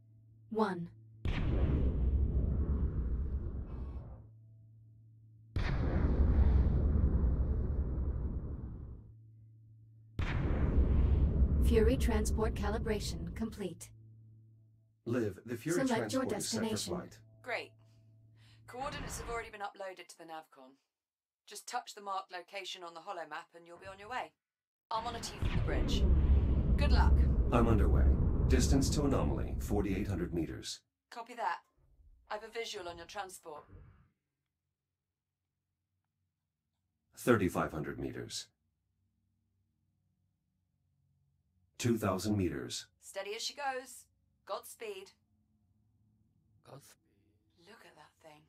1. Fury transport calibration complete. Liv, the Fury Select your transport is set for destination. flight. Great. Coordinates have already been uploaded to the navcon. Just touch the marked location on the holomap and you'll be on your way. I'll monitor you from the bridge. Good luck. I'm underway. Distance to anomaly, 4,800 meters. Copy that. I've a visual on your transport. 3,500 meters. 2,000 meters. Steady as she goes. Godspeed. Godspeed. Look at that thing.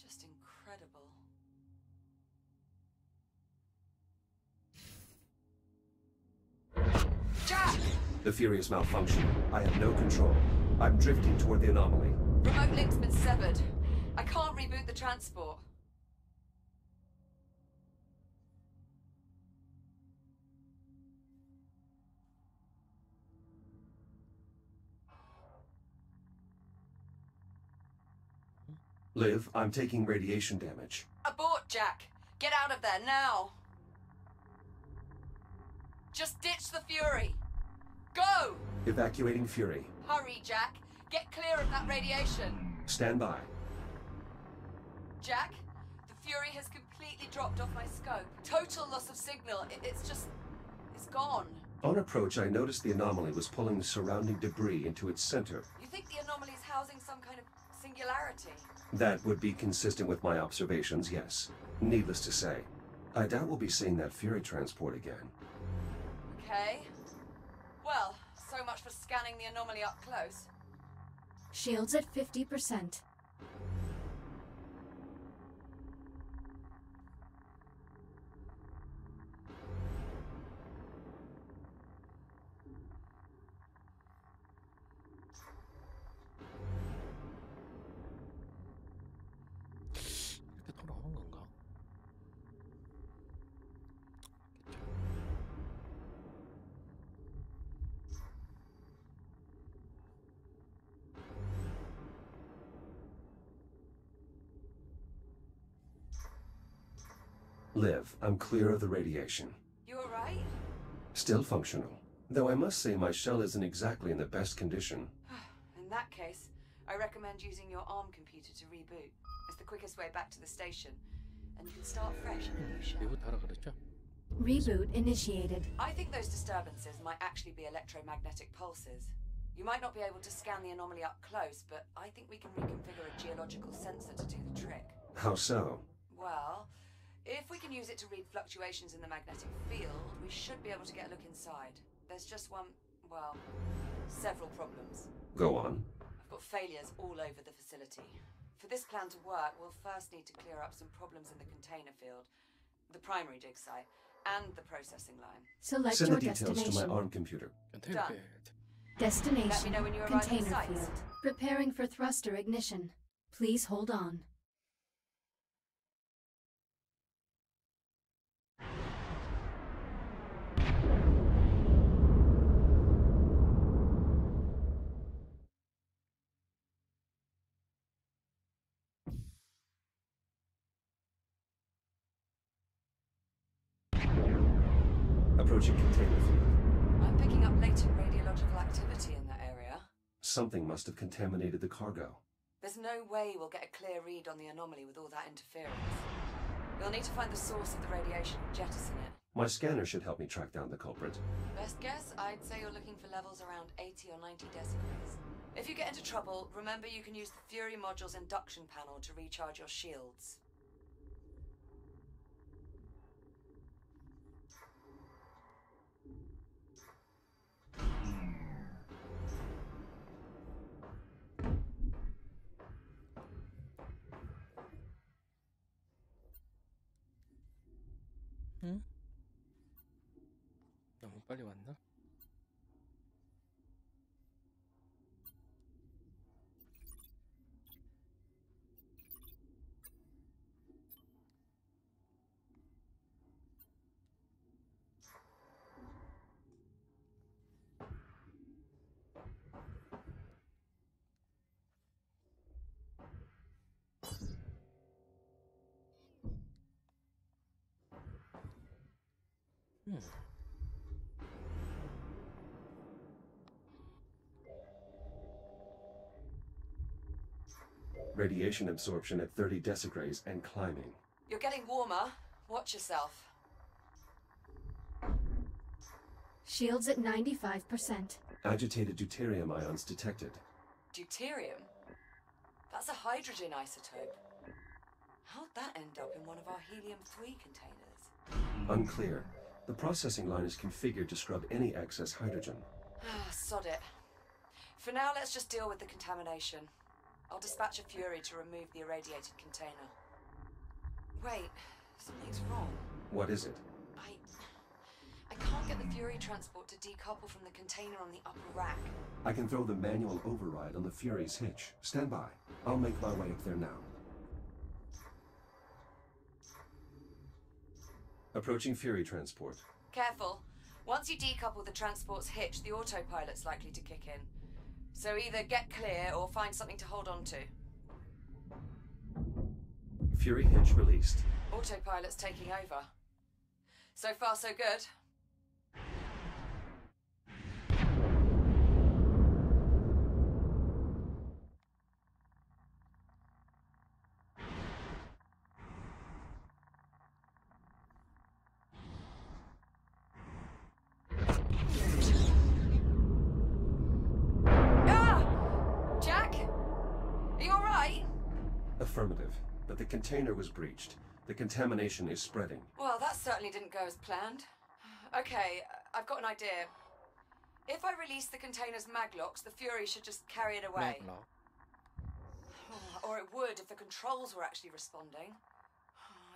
Just incredible. Jack! The Fury is malfunctioning. I have no control. I'm drifting toward the anomaly. Remote link's been severed. I can't reboot the transport. Liv, I'm taking radiation damage. Abort, Jack! Get out of there, now! Just ditch the Fury! Go! Evacuating Fury. Hurry, Jack! Get clear of that radiation! Stand by. Jack, the Fury has completely dropped off my scope. Total loss of signal. It's gone. On approach, I noticed the anomaly was pulling the surrounding debris into its center. You think the anomaly's housing some kind of singularity? That would be consistent with my observations, yes. Needless to say, I doubt we'll be seeing that Fury transport again. Okay. Well, so much for scanning the anomaly up close. Shields at 50%. 이렇게 돌아오는 건가? Liv, I'm clear of the radiation. You alright? Still functional. Though I must say my shell isn't exactly in the best condition. In that case, I recommend using your ARM computer to reboot. It's the quickest way back to the station. And you can start fresh in the new shell. 리부트하라 그랬죠? Reboot initiated. I think those disturbances might actually be electromagnetic pulses. You might not be able to scan the anomaly up close, but I think we can reconfigure a geological sensor to do the trick. How so? Well, if we can use it to read fluctuations in the magnetic field, we should be able to get a look inside. There's just one, well, several problems. Go on. I've got failures all over the facility. For this plan to work, we'll first need to clear up some problems in the container field, the primary dig site, and the processing line. Select Send your the details destination. to my ARM computer. Containment. Destination. Let me know when you arrive at the Container site. field. Preparing for thruster ignition. Please hold on. Approaching container field. I'm picking up latent radiological activity in that area. Something must have contaminated the cargo. There's no way we'll get a clear read on the anomaly with all that interference. We'll need to find the source of the radiation and jettison it. My scanner should help me track down the culprit. Best guess, I'd say you're looking for levels around 80 or 90 decibels. If you get into trouble, remember you can use the Fury module's induction panel to recharge your shields. 응? 너무 빨리 왔나? Radiation absorption at 30 decigrays and climbing. You're getting warmer. Watch yourself. Shields at 95%. Agitated deuterium ions detected. Deuterium? That's a hydrogen isotope. How'd that end up in one of our helium-3 containers? Unclear. The processing line is configured to scrub any excess hydrogen. Ah, sod it. For now, let's just deal with the contamination. I'll dispatch a Fury to remove the irradiated container. Wait, something's wrong. What is it? I can't get the Fury transport to decouple from the container on the upper rack. I can throw the manual override on the Fury's hitch. Stand by. I'll make my way up there now. Approaching Fury transport. Careful. Once you decouple the transport's hitch, the autopilot's likely to kick in. So either get clear or find something to hold on to. Fury hitch released. Autopilot's taking over. So far, so good. Affirmative, but the container was breached. The contamination is spreading. Well, that certainly didn't go as planned. Okay, I've got an idea. If I release the container's maglocks, the Fury should just carry it away. Maglock. Or it would if the controls were actually responding.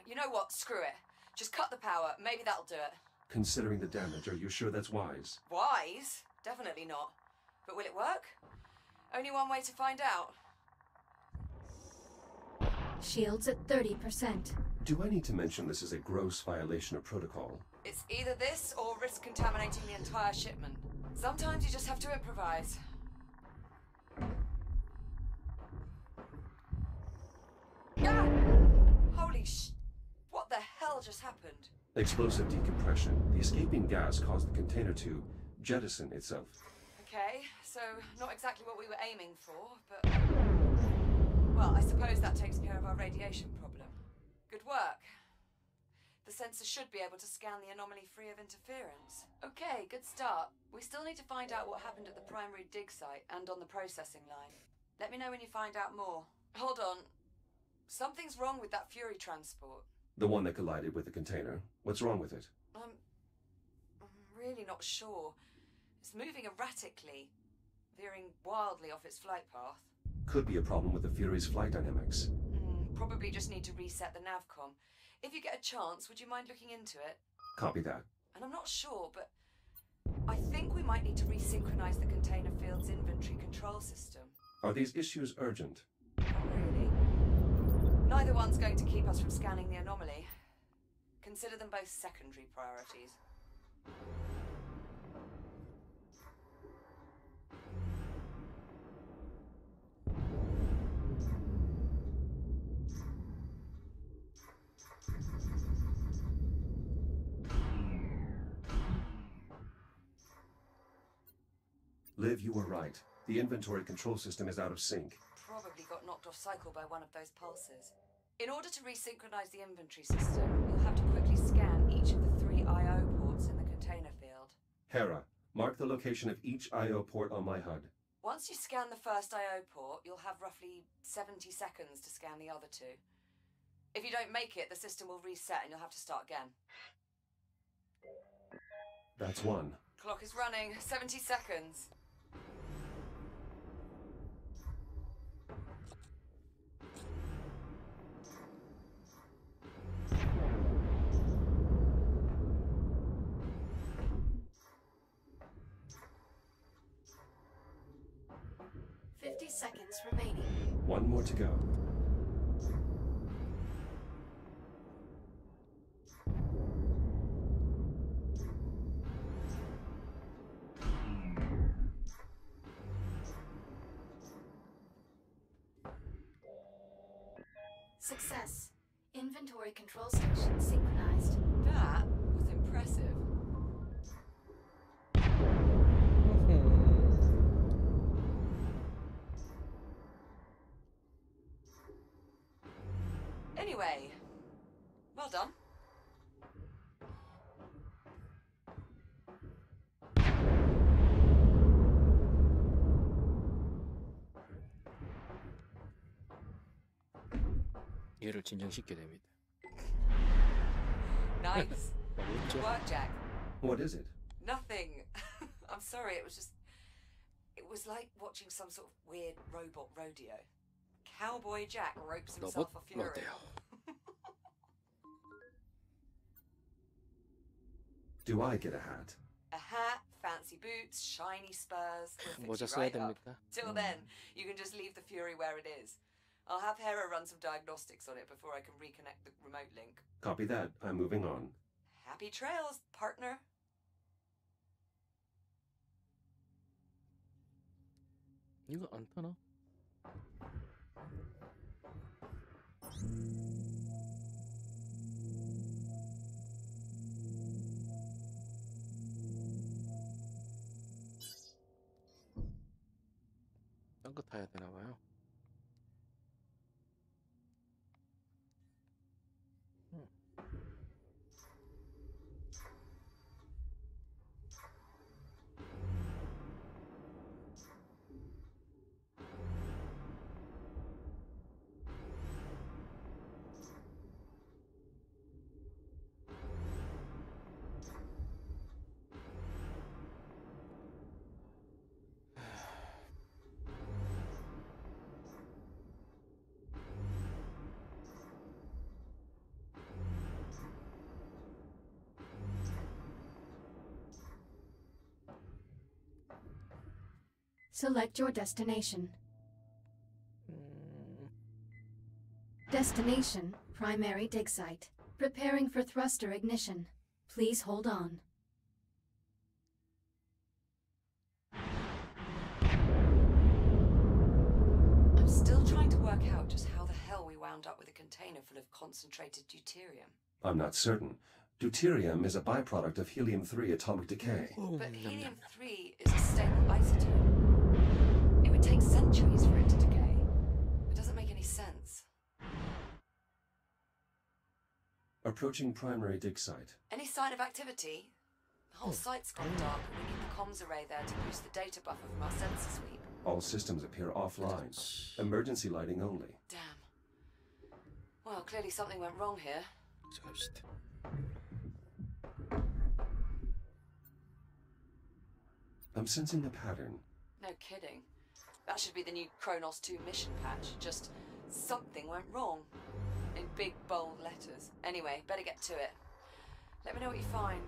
You know what? Screw it. Just cut the power. Maybe that'll do it. Considering the damage, are you sure that's wise? Wise? Definitely not. But will it work? Only one way to find out. Shields at 30%. Do I need to mention this is a gross violation of protocol? It's either this or risk contaminating the entire shipment. Sometimes you just have to improvise. Ah! Holy what the hell just happened? Explosive decompression. The escaping gas caused the container to jettison itself. Okay, so not exactly what we were aiming for, but... Well, I suppose that takes care of our radiation problem. Good work. The sensor should be able to scan the anomaly free of interference. Okay, good start. We still need to find out what happened at the primary dig site and on the processing line. Let me know when you find out more. Hold on. Something's wrong with that Fury transport. The one that collided with the container. What's wrong with it? I'm really not sure. It's moving erratically, veering wildly off its flight path. Could be a problem with the Fury's flight dynamics. Probably just need to reset the navcom. If you get a chance, would you mind looking into it? Copy that. And I'm not sure, but I think we might need to resynchronize the container field's inventory control system. Are these issues urgent? Not really. Neither one's going to keep us from scanning the anomaly. Consider them both secondary priorities. Liv, you were right. The inventory control system is out of sync. Probably got knocked off cycle by one of those pulses. In order to resynchronize the inventory system, you'll have to quickly scan each of the 3 I/O ports in the container field. Hera, mark the location of each I/O port on my HUD. Once you scan the first I/O port, you'll have roughly 70 seconds to scan the other 2. If you don't make it, the system will reset and you'll have to start again. That's 1. Clock is running. 70 seconds. Seconds remaining. 1 more to go. Success. Inventory control station synchronized. That was impressive. Anyway, well done. 얘를 진정시켜야 됩니다. Nice. 멋져. Good work, Jack. What is it? Nothing. I'm sorry, it was like watching some sort of weird robot rodeo. Cowboy Jack ropes himself a fury. Do I get a hat? A hat, fancy boots, shiny spurs. 모자 Fix you 써야 right up. 됩니까? Till then, you can just leave the Fury where it is. I'll have Hera run some diagnostics on it before I can reconnect the remote link. Copy that. I'm moving on. Happy trails, partner. 이거 안 타나? 딴 거 타야 되나 봐요. Select your destination. Destination, primary dig site. Preparing for thruster ignition. Please hold on. I'm still trying to work out just how the hell we wound up with a container full of concentrated deuterium. I'm not certain. Deuterium is a byproduct of helium-3 atomic decay. But helium-3 is a stable isotope. It would take centuries for it to decay. It doesn't make any sense. Approaching primary dig site. Any sign of activity? The whole site's gone dark and we need the comms array there to boost the data buffer from our sensor sweep. All systems appear offline. Emergency lighting only. Damn. Well, clearly something went wrong here. 갑시다. I'm sensing a pattern. No kidding. That should be the new Kronos 2 mission patch. Just something went wrong. In big, bold letters. Anyway, better get to it. Let me know what you find.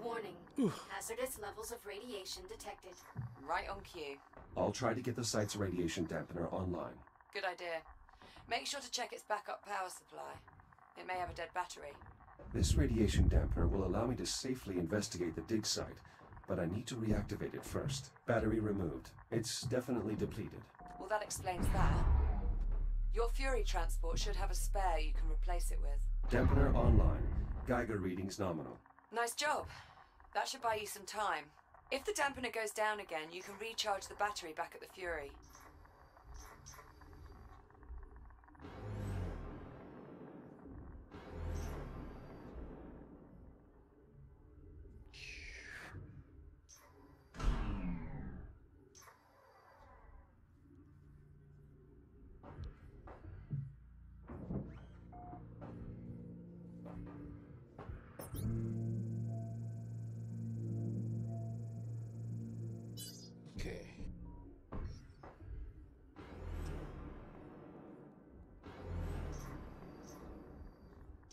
Warning. Hazardous levels of radiation detected. Right on cue. I'll try to get the site's radiation dampener online. Good idea. Make sure to check its backup power supply. It may have a dead battery. This radiation dampener will allow me to safely investigate the dig site, but I need to reactivate it first. Battery removed. It's definitely depleted. Well, that explains that. Your Fury transport should have a spare you can replace it with. Dampener online. Geiger readings nominal. Nice job. That should buy you some time. If the dampener goes down again, you can recharge the battery back at the Fury.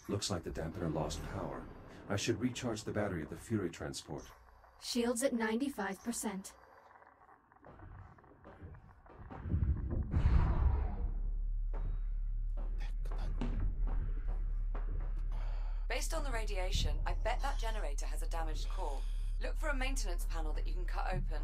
Looks like the dampener lost power. I should recharge the battery of the Fury transport. Shields at 95%. Based on the radiation, I bet that generator has a damaged core. Look for a maintenance panel that you can cut open.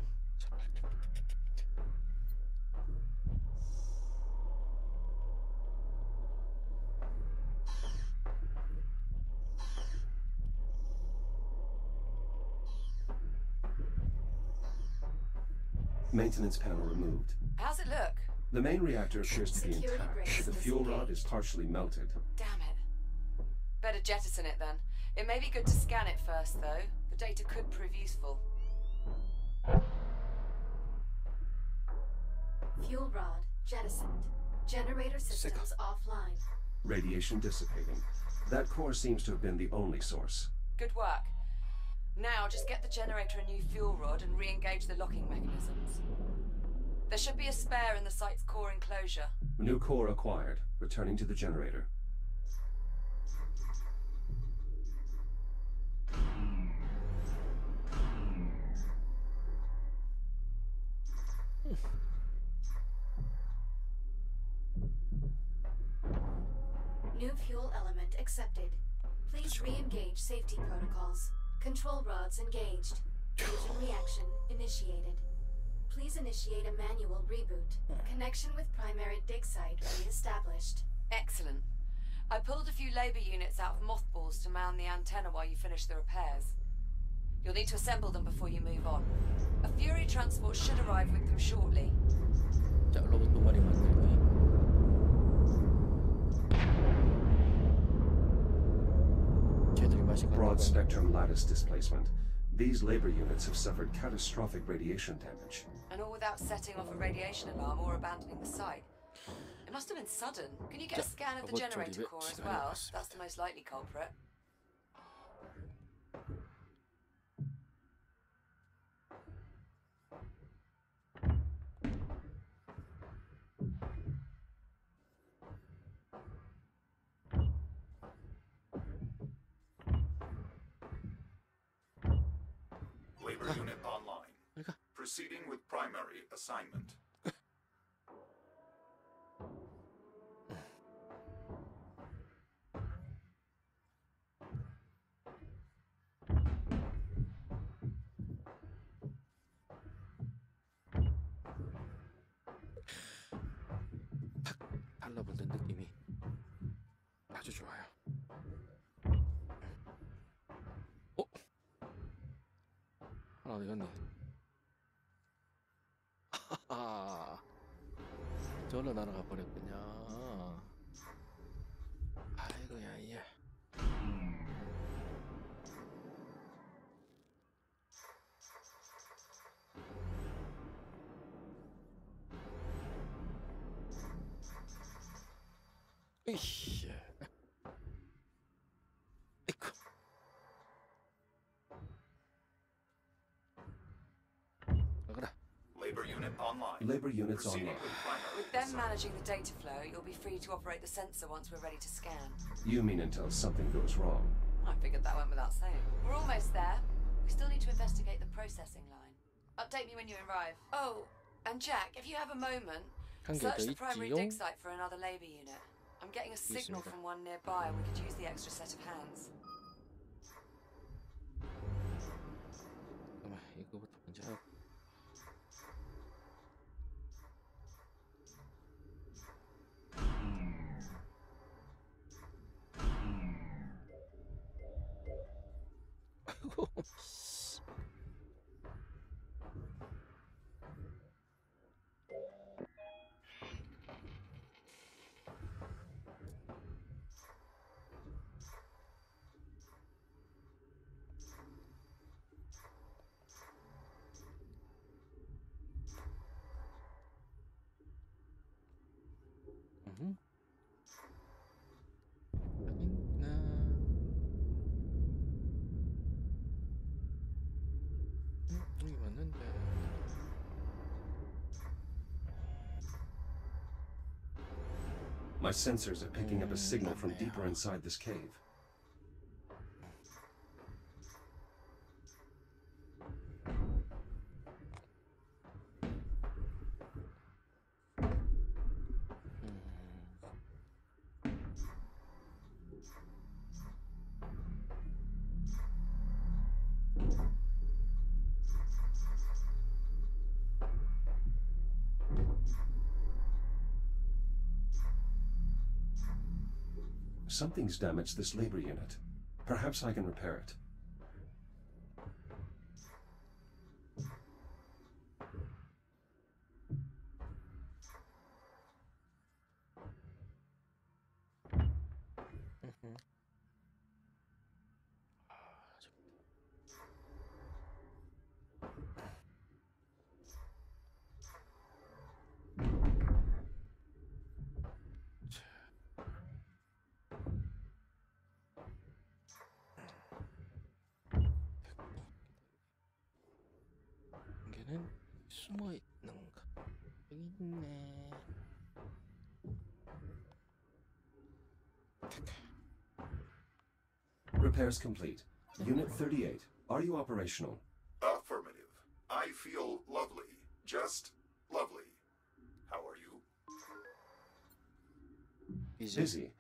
Maintenance panel removed. How's it look? The main reactor appears to be Security intact. brace The fuel rod is disengaged. partially melted. Damn it. Better jettison it then. It may be good to scan it first, though. The data could prove useful. Fuel rod jettisoned. Generator systems offline. Radiation dissipating. That core seems to have been the only source. Good work. Now, just get the generator a new fuel rod and re-engage the locking mechanisms. There should be a spare in the site's core enclosure. New core acquired. Returning to the generator. New fuel element accepted. Please re-engage safety protocols. Control rods engaged. Fusion reaction initiated. Please initiate a manual reboot. Connection with primary dig site re-established. Excellent. I pulled a few labor units out of mothballs to mount the antenna while you finish the repairs. You'll need to assemble them before you move on. A Fury transport should arrive with them shortly. 자, 로봇 두 마리 만들고요. 쟤들이 맛이 Broad 갔나 봐요. spectrum lattice displacement. These labor units have suffered catastrophic radiation damage. And all without setting off a radiation alarm or abandoning the site. It must have been sudden. Can you get a scan of the 로봇 generator 조립에 core as 시간이 well? 없습니다. That's the most likely culprit. Labor unit online. 그러니까 Proceeding with primary assignment. 달라붙는 느낌이 아주 좋아요. 하나 어디 갔네. 하하. 저로 날아가 버렸군요. 아이고야, 예. 으이씨. 에이쿠. 그래. Labor unit online. Labor units Proceeding online. with primary With them assignment. managing the data flow, you'll be free to operate the sensor once we're ready to scan. You mean until something goes wrong. I figured that went without saying. We're almost there. We still need to investigate the processing line. Update me when you arrive. Oh, and Jack, if you have a moment, 한 개 더 search the primary 있지요? dig site for another labor unit. I'm getting a signal 있습니다. from one nearby and we could use the extra set of hands. 잠깐만, 이거부터 먼저 하고. 아이고. 어딨나? 여기 맞는데. My sensors are picking up a signal from deeper inside this cave. Something's damaged this labor unit. Perhaps I can repair it. 이게는 숨어 있는가? 여기 있네. Repairs complete. Unit 38. Are you operational? Affirmative. I feel lovely. Just lovely. How are you? Busy.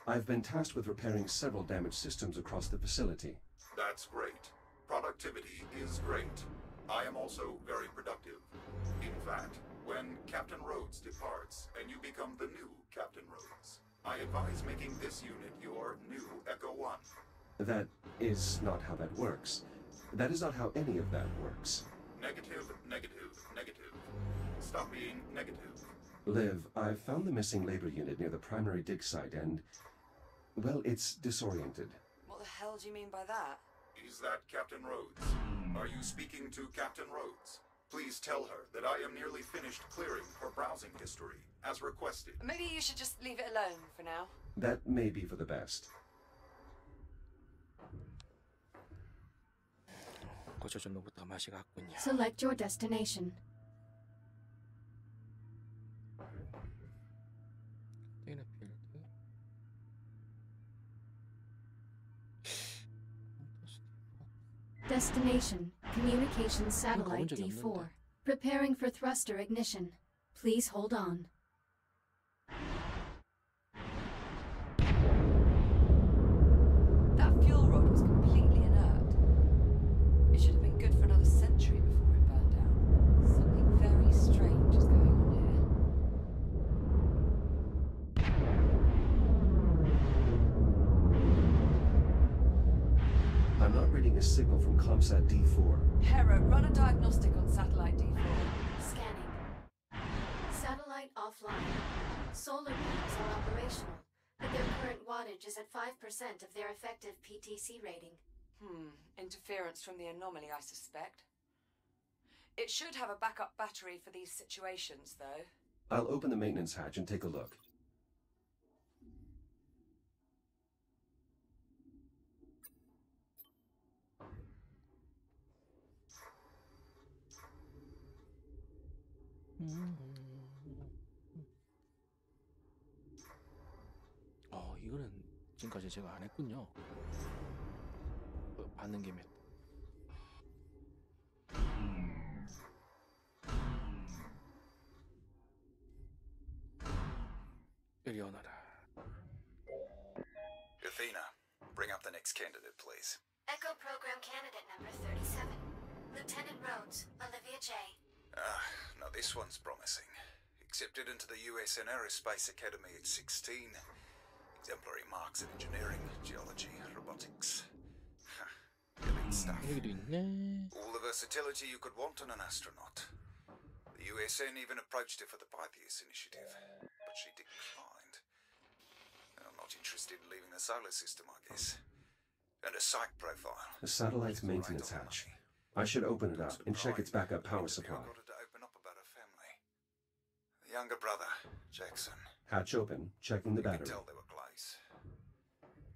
I've been tasked with repairing several damaged systems across the facility. That's great. Productivity is great. I am also very productive. In fact, when Captain Rhodes departs and you become the new Captain Rhodes, I advise making this unit your new Echo 1. That is not how that works. That is not how any of that works. Negative, negative, negative. Stop being negative. Liv, I've found the missing labor unit near the primary dig site and... well, it's disoriented. What the hell do you mean by that? Is that Captain Rhodes? Are you speaking to Captain Rhodes? Please tell her that I am nearly finished clearing her browsing history, as requested. Maybe you should just leave it alone for now. That may be for the best. 고쳐준 로부터 맛이 갔군요. Select your destination. 컨테이너 필드. Destination, Communications Satellite 적이 D4. 없는데. Preparing for thruster ignition. Please hold on. That fuel rod was completely inert. It should have been good for another century before it burned down. Something very strange is going on here. I'm not reading a signal from ComSat D4. Hera, run a diagnostic on satellite D4. Scanning. Satellite offline. Solar panels are operational, but their current wattage is at 5% of their effective PTC rating. Interference from the anomaly, I suspect. It should have a backup battery for these situations, though. I'll open the maintenance hatch and take a look. 이거는 지금까지 제가 안 했군요. 받는 김에. 이리 오너라. Athena, bring up the next candidate, please. Echo Program Candidate number 37. Lieutenant Rhodes, Olivia J. Now this one's promising. Accepted into the USN Aerospace Academy at 16. Exemplary marks in engineering, geology, robotics. Elite stuff. 여기도 있네. All the versatility you could want in an astronaut. The USN even approached her for the Pythias initiative, but she declined. I'm not interested in leaving the solar system, I guess. And a psych profile. The satellite's maintenance hatch. I should open it up and check its backup power supply. I got her to open up about her family. The younger brother, Jackson. Hatch open, checking the You could battery. tell they were close.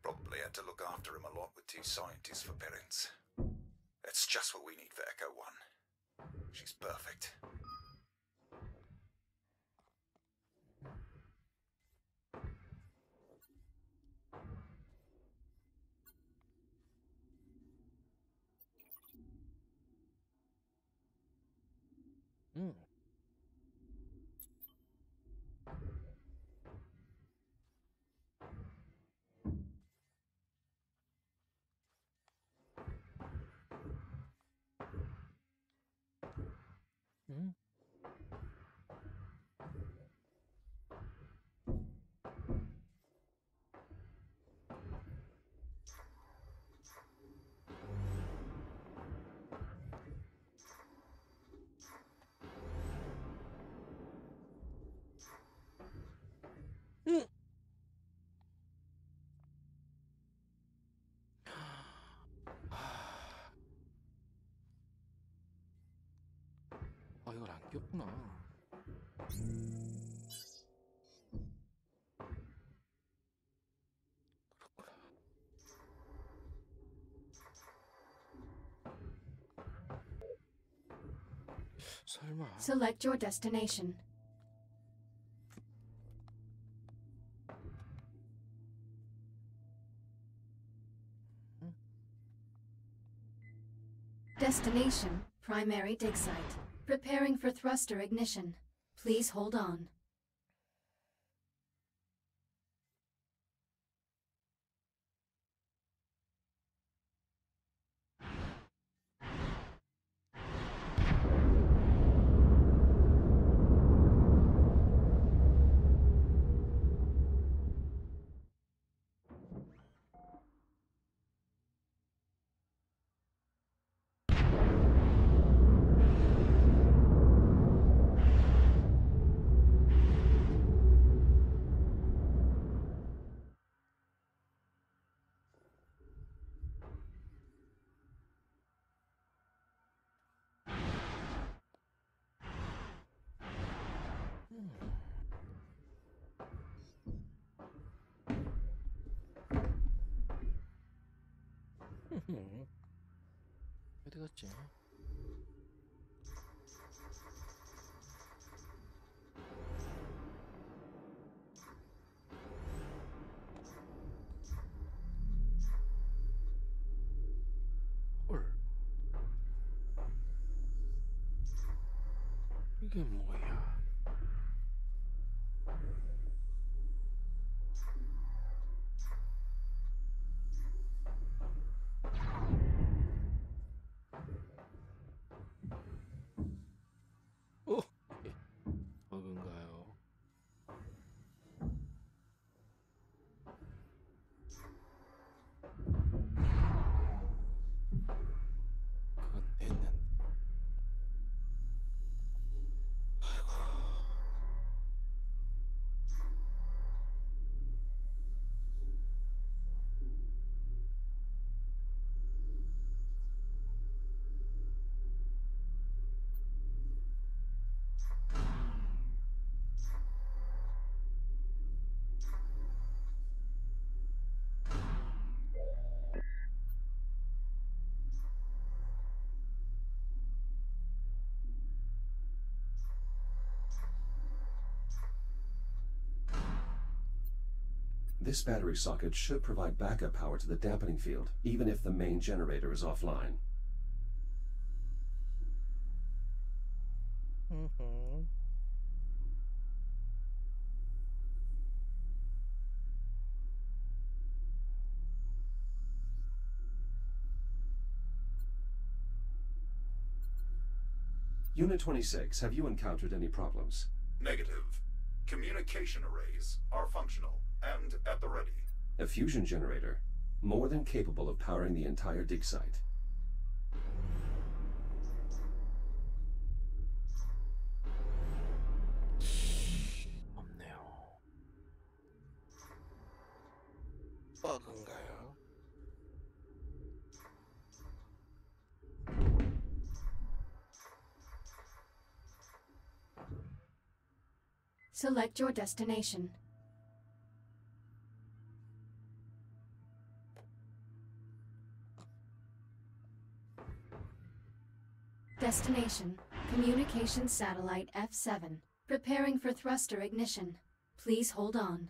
Probably had to look after him a lot with two scientists for parents. That's just what we need for Echo 1. She's perfect. 여기였구나. 그렇구나. 설마. Select your destination. Destination, primary dig site. Preparing for thruster ignition. Please hold on. 어디 갔지? 헐. 이게 뭐야? 어? 예. 버그인가요? 그건 됐는데. 아이고. This battery socket should provide backup power to the dampening field, even if the main generator is offline. Unit 26, have you encountered any problems? Negative. Communication arrays are functional and at the ready. A fusion generator, more than capable of powering the entire dig site. 없네요. 버그인가요? Select your destination. Destination, Communications Satellite F7. Preparing for thruster ignition. Please hold on.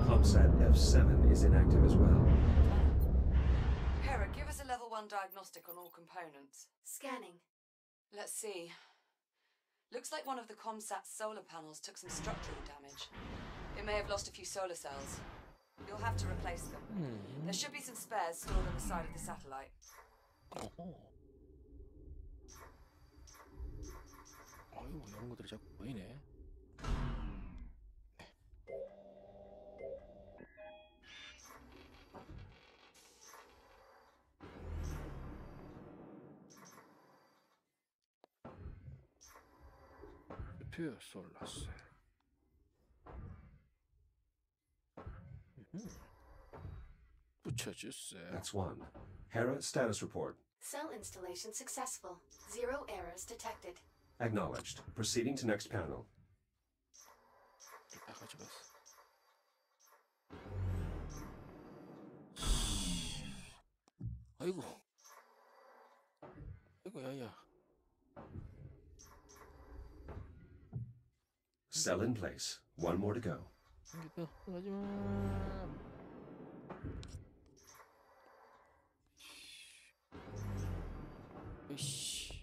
Comsat F7 is inactive as well. Hera, give us a level 1 diagnostic on all components. Scanning. Let's see. Looks like one of the Comsat's solar panels took some structural damage. It may have lost a few solar cells. You'll have to replace them. There should be some spares stored on the side of the satellite. 아이고, 이런 것들이 자꾸 보이네. pure solar cell. 붙여주세요. That's one. Hera, status report. Cell installation successful. 0 errors detected. Acknowledged. Proceeding to next panel. 다 가져갔어. 아이고. 아이고 야야. Cell in place. One more to go. 생겼다. 가지마. 이씨.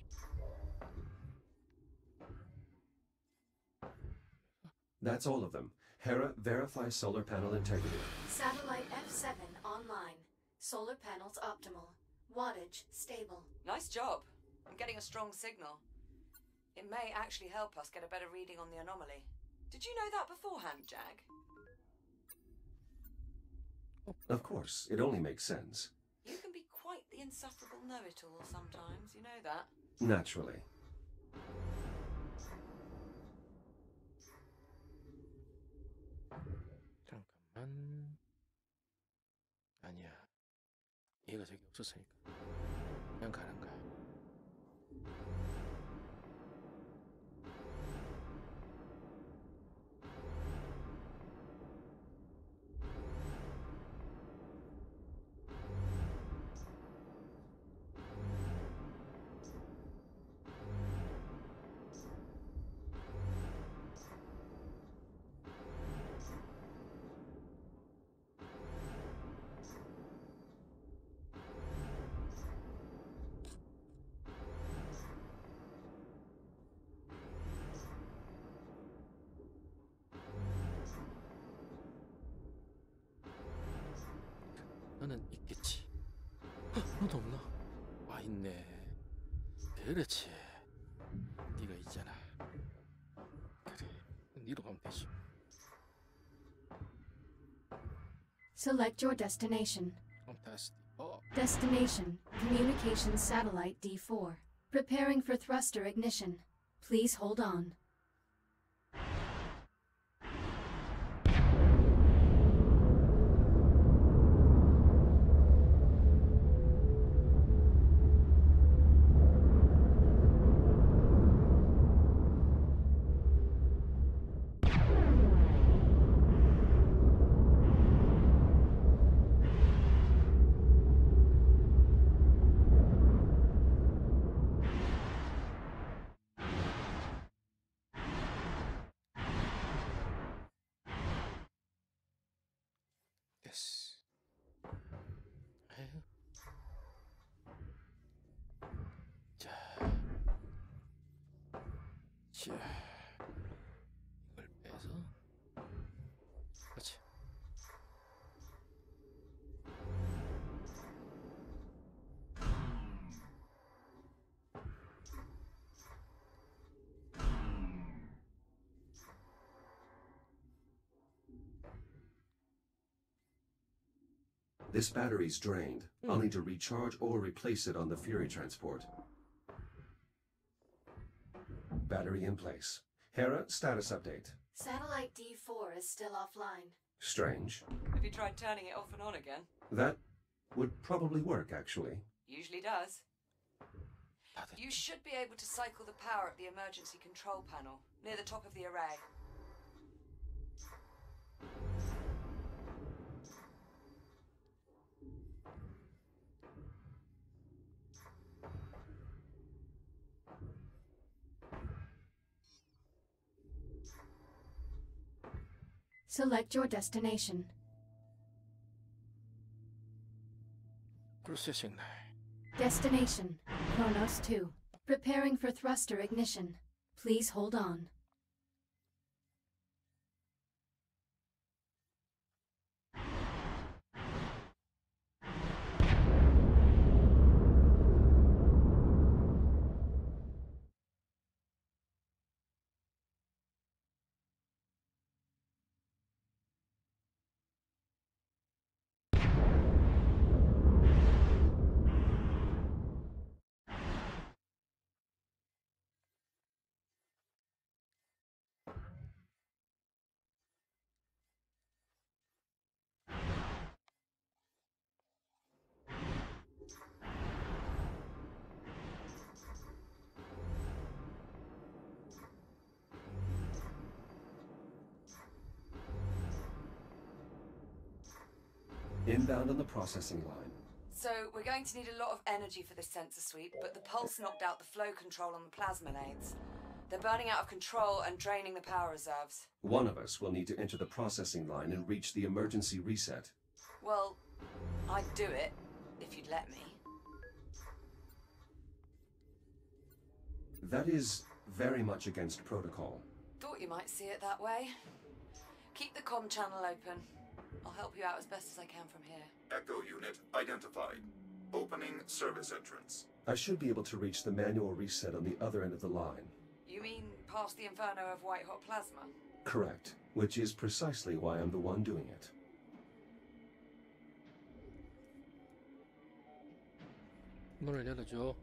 That's all of them. Hera, verify solar panel integrity. Satellite F7 online. Solar panels optimal. Wattage stable. Nice job. I'm getting a strong signal. It may actually help us get a better reading on the anomaly. Did you know that beforehand, Jag? Of course, it only makes sense. You can be quite the insufferable know-it-all sometimes, you know that. Naturally. 잠깐만. 아니야. 얘가 저기 없었으니까. 그냥 가는 거야. 너는 있겠지. 너도 없나? 와 있네. 그렇지. 네가 있잖아. 그래. 네로 가면 되지. Select your destination. Fantastic. Destination, Communications Satellite D4. Preparing for thruster ignition. Please hold on. 됐어. 아유. 자, 이걸 빼서, 그렇지. This battery's drained. I'll need to recharge or replace it on the Fury transport. Battery in place. Hera, status update. Satellite D4 is still offline. Strange. Have you tried turning it off and on again? That would probably work, actually. Usually does. 다 됐. You should be able to cycle the power at the emergency control panel, near the top of the array. Select your destination. 프로세싱. Destination, Kronos 2. Preparing for thruster ignition. Please hold on. Inbound on the processing line. So, we're going to need a lot of energy for this sensor sweep, but the pulse knocked out the flow control on the plasma lathes. They're burning out of control and draining the power reserves. One of us will need to enter the processing line and reach the emergency reset. Well, I'd do it, if you'd let me. That is very much against protocol. Thought you might see it that way. Keep the comm channel open. I'll help you out as best as I can from here. Echo unit identified. Opening service entrance. I should be able to reach the manual reset on the other end of the line. You mean past the inferno of white-hot plasma? Correct, which is precisely why I'm the one doing it. 문을 열어줘.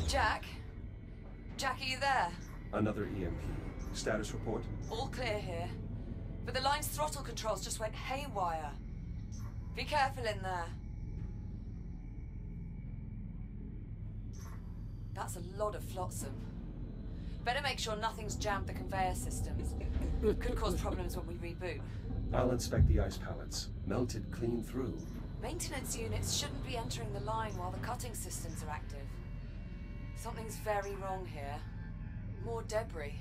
Jack? Jack, are you there? Another EMP. Status report? All clear here. But the line's throttle controls just went haywire. Be careful in there. That's a lot of flotsam. Better make sure nothing's jammed the conveyor systems. Could cause problems when we reboot. I'll inspect the ice pallets. Melted clean through. Maintenance units shouldn't be entering the line while the cutting systems are active. Something's very wrong here. More debris.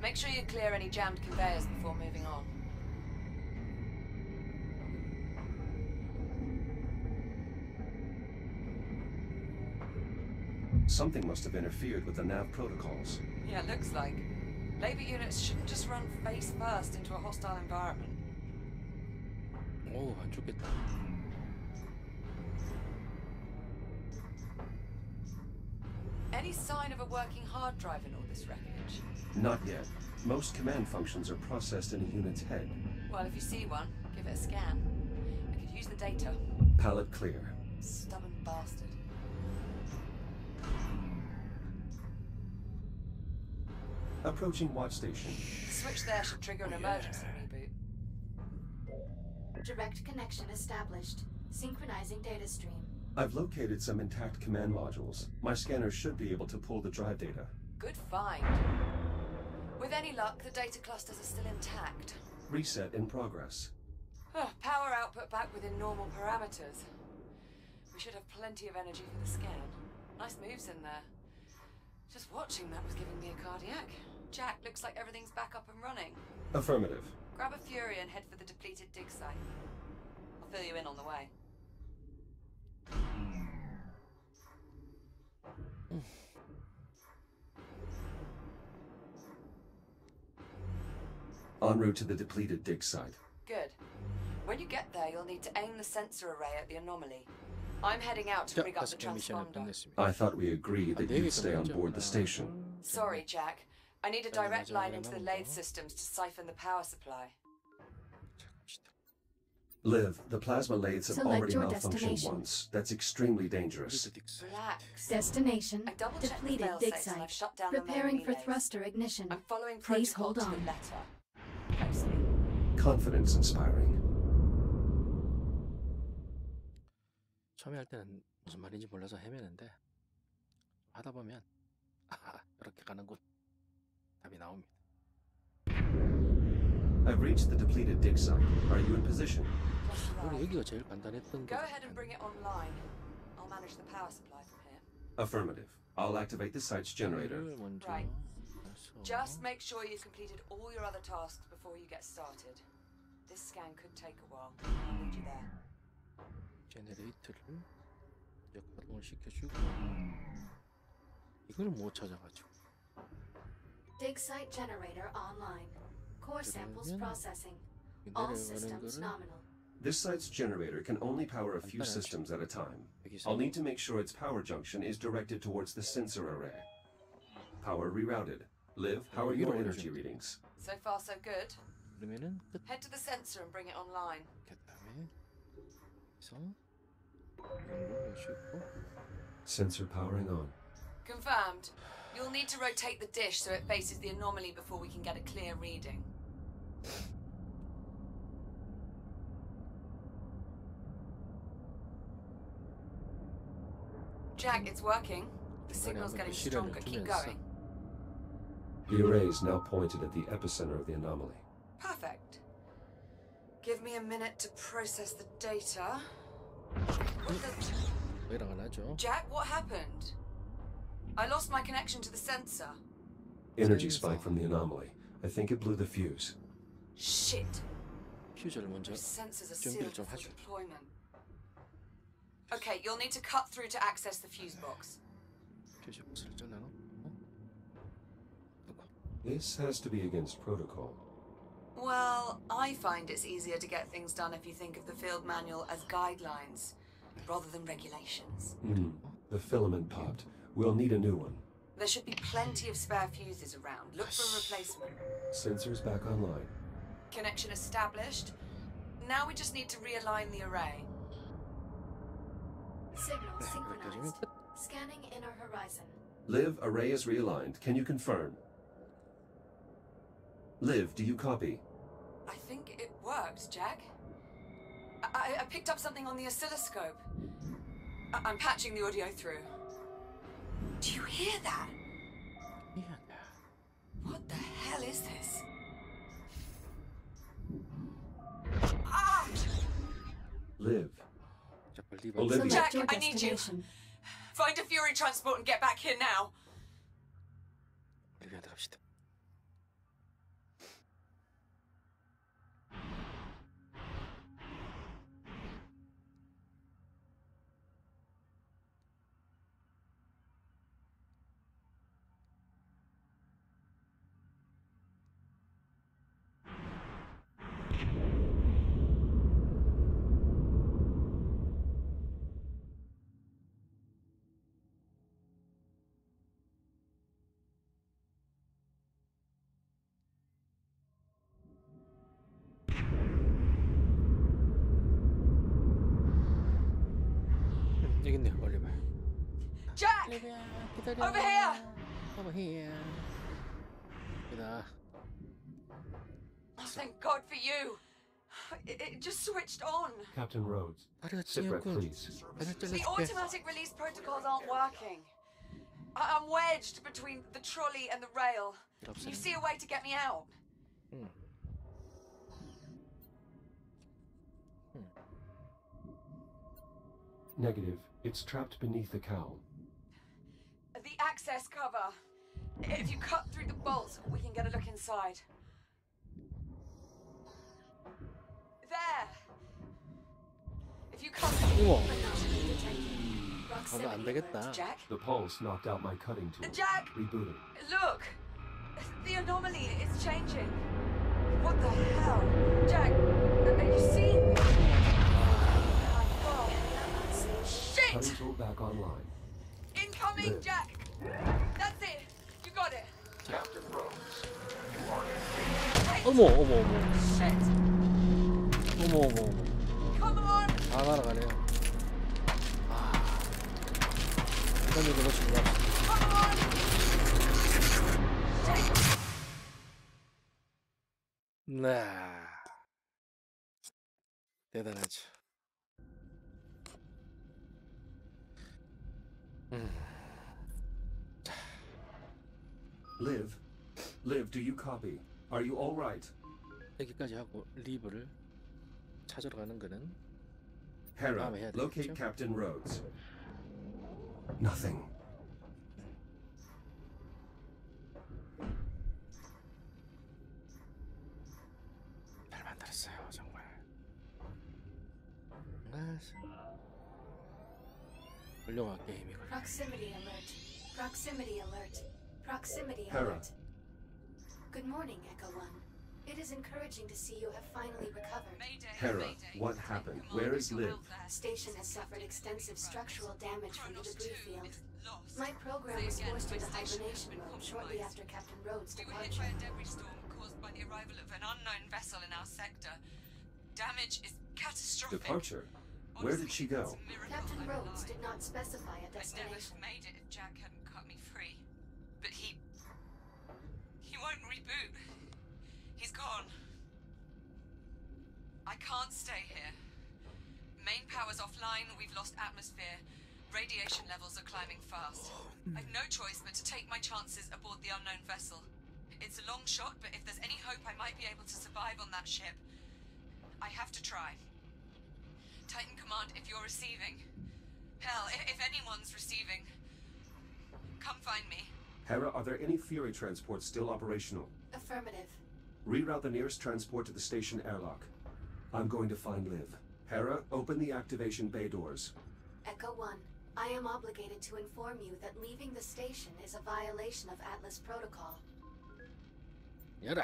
Make sure you clear any jammed conveyors before moving on. Something must have interfered with the nav protocols. Yeah, looks like. Labor units shouldn't just run face first into a hostile environment. 오, 안 좋겠다. Any sign of a working hard drive in all this wreckage? Not yet. Most command functions are processed in a unit's head. Well, if you see one, give it a scan. I could use the data. Pallet clear. Stubborn bastard. Approaching watch station. The switch there should trigger an emergency reboot. Direct connection established. Synchronizing data stream. I've located some intact command modules. My scanner should be able to pull the drive data. Good find. With any luck, the data clusters are still intact. Reset in progress. Oh, power output back within normal parameters. We should have plenty of energy for the scan. Nice moves in there. Just watching that was giving me a cardiac. Jack, looks like everything's back up and running. Affirmative. Grab a Fury and head for the depleted dig site. I'll fill you in on the way. En route to the depleted dig site. Good. When you get there, you'll need to aim the sensor array at the anomaly. I'm heading out to rig up the transponder. I thought we agreed that you'd stay on board the station. Sorry, Jack. I need a direct line into the lathe systems to siphon the power supply. Liv, the plasma lathes have Select already your malfunctioned destination. once. That's extremely dangerous. Relax. Destination. I double-checked the Depleted fail dig safes and site. I've shut down the main Preparing for relays. thruster ignition. I'm following Please protocol hold to on. the letter. Closely. Confidence inspiring. 처음에 할 때는 무슨 말인지 몰라서 헤매는데 하다 보면 아하, 이렇게 가는군. 답이 나옵니다. I've reached the depleted dig site. Are you in position? Just 원래 arrived. 여기가 제일 간단했던 거 Go ahead and 같아요. bring it online. I'll manage the power supply from here. Affirmative. I'll activate the site's generator. 이를 먼저 Right. 해서 Just make sure you've completed all your other tasks before you get started. This scan could take a while. I'll need you there. 제너레이터를 이제 가동을 시켜주고 이걸 못 찾아가지고 Dig site generator online. Core samples 그러면 processing. All 내려가는 systems 거를 nominal. This site's generator can only power a few systems at a time. I'll need to make sure its power junction is directed towards the sensor array. Power rerouted. Liv, how are your energy readings? So far, so good. 그러면은 끝. Head to the sensor and bring it online. 그다음에 그래서 이걸로 놓고 Sensor powering on. Confirmed. You'll need to rotate the dish so it faces the anomaly before we can get a clear reading. Jack, it's working. The signal's getting stronger. Keep going. The array is now pointed at the epicenter of the anomaly. Perfect. Give me a minute to process the data. 왜랑 안 하죠? Jack, what happened? I lost my connection to the sensor. Energy spike from the anomaly. I think it blew the fuse. Shit. 퓨즈를 먼저 Those sensors are 준비를 sealed 좀 for 하죠. deployment. Okay, you'll need to cut through to access the fuse box. 퓨즈 복스를 잘라놓고 놓고 This has to be against protocol. Well, I find it's easier to get things done if you think of the field manual as guidelines rather than regulations. The filament popped. We'll need a new one. There should be plenty of spare fuses around. Look for a replacement. Sensors back online. Connection established. Now we just need to realign the array. Signal 여기까지면 synchronized. 끝. Scanning inner horizon. Liv, array is realigned. Can you confirm? Liv, do you copy? I think it worked, Jack. I picked up something on the oscilloscope. I'm patching the audio through. Do you hear that? What the hell is this? Ah! Liv. 자, 빨리 Olivia. Jack, Select your I need you. destination. Find a Fury transport and get back here now. 올리비아한테 갑시다. 여기 있네, 올리비아. Jack! 올리비아, 기다려. Over here! Over here. 여기다. Oh, thank God for you. It just switched on. Captain Rhodes. 다리가 Sit right, 찌냐고. please. 배를 The 잘라줄게. automatic release protocols aren't working. I'm wedged between the trolley and the rail. Can you see a way to get me out? Negative. It's trapped beneath the cowl. The access cover. If you cut through the bolts, we can get a look inside. There! If you cut 우와, Anomaly detected. 가면 안 Proximity 되겠다. alert. Jack? The pulse knocked out my cutting tool. Jack! Rebooting. Look! The anomaly is changing. What the hell? Jack, are you seeing me? Oh my God. Shit! Cutting tool back online. Incoming, Liv. Jack! That's it! You got it! Captain Rhodes, you are Wait! 어머, 어머, 어머. Shit! 어머, 어머, 어머. Come on! 다 날아가네요. 아, 이건 이거 놓칩니다. Come on! Take 네. 대단하죠. Liv, do you copy? Are you all right? 여기까지 하고 리브를 찾으러 가는 거는 Hera, 다음에 해야 locate 되겠죠? Captain Rhodes. Nothing. 잘 만들었어요, 정말. 아, 훌륭한 게임이군. Proximity alert. Proximity alert. Proximity Hera. alert. Good morning, Echo One. It is encouraging to see you have finally recovered. Mayday, Hera, Mayday. what Titan happened? Command, Where if is you're Liv? out there, Station has this is suffered Captain extensive Progress. structural damage from the Kronos debris 2 field. is lost. My program Say was again, forced my into station has hibernation been mode shortly compromised. after Captain Rhodes' We were hit by departure. a debris storm caused by the arrival of an unknown vessel in our sector. Damage is catastrophic. Departure? Where did she go? It's a miracle Captain I'm Rhodes alive. did not specify a I'd never destination. have made it if Jack hadn't cut me free. But he won't reboot. He's gone. I can't stay here. Main power's offline, we've lost atmosphere. Radiation levels are climbing fast. I've no choice but to take my chances aboard the unknown vessel. It's a long shot, but if there's any hope I might be able to survive on that ship, I have to try. Titan Command, if you're receiving. Hell, if anyone's receiving, come find me. Hera, are there any Fury transports still operational? Affirmative. Reroute the nearest transport to the station airlock. I'm going to find Liv. Hera, open the activation bay doors. Echo 1. I am obligated to inform you that leaving the station is a violation of Atlas Protocol. 열어.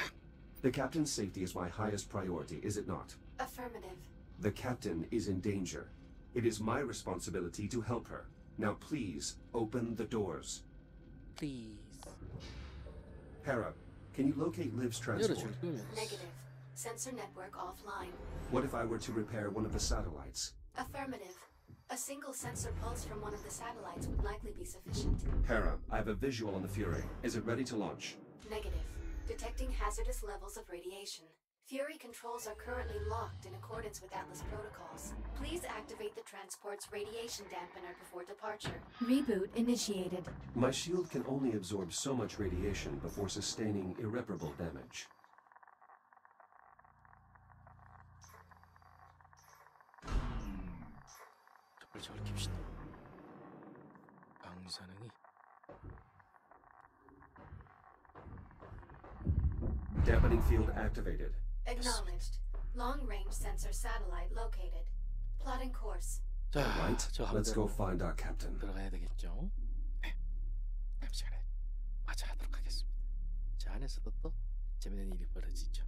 The captain's safety is my highest priority, is it not? Affirmative. The captain is in danger. It is my responsibility to help her. Now please, open the doors. Please. Hera, can you locate Liv's transport? 열어줄 거면. Negative. Sensor network offline. What if I were to repair one of the satellites? Affirmative. A single sensor pulse from one of the satellites would likely be sufficient. Hera, I have a visual on the Fury. Is it ready to launch? Negative. Detecting hazardous levels of radiation. Fury controls are currently locked in accordance with Atlas protocols. Please activate the transport's radiation dampener before departure. Reboot initiated. My shield can only absorb so much radiation before sustaining irreparable damage. 저걸 킵시다. 방사능이. Dampening field activated. Acknowledged. Long-range sensor satellite located. Plotting course. 자, Right, 저 let's go 함대로 find our captain. 들어가야 되겠죠? 네. 다음 시간에 마저 하도록 하겠습니다. 저 안에서도 또 재밌는 일이 벌어지죠.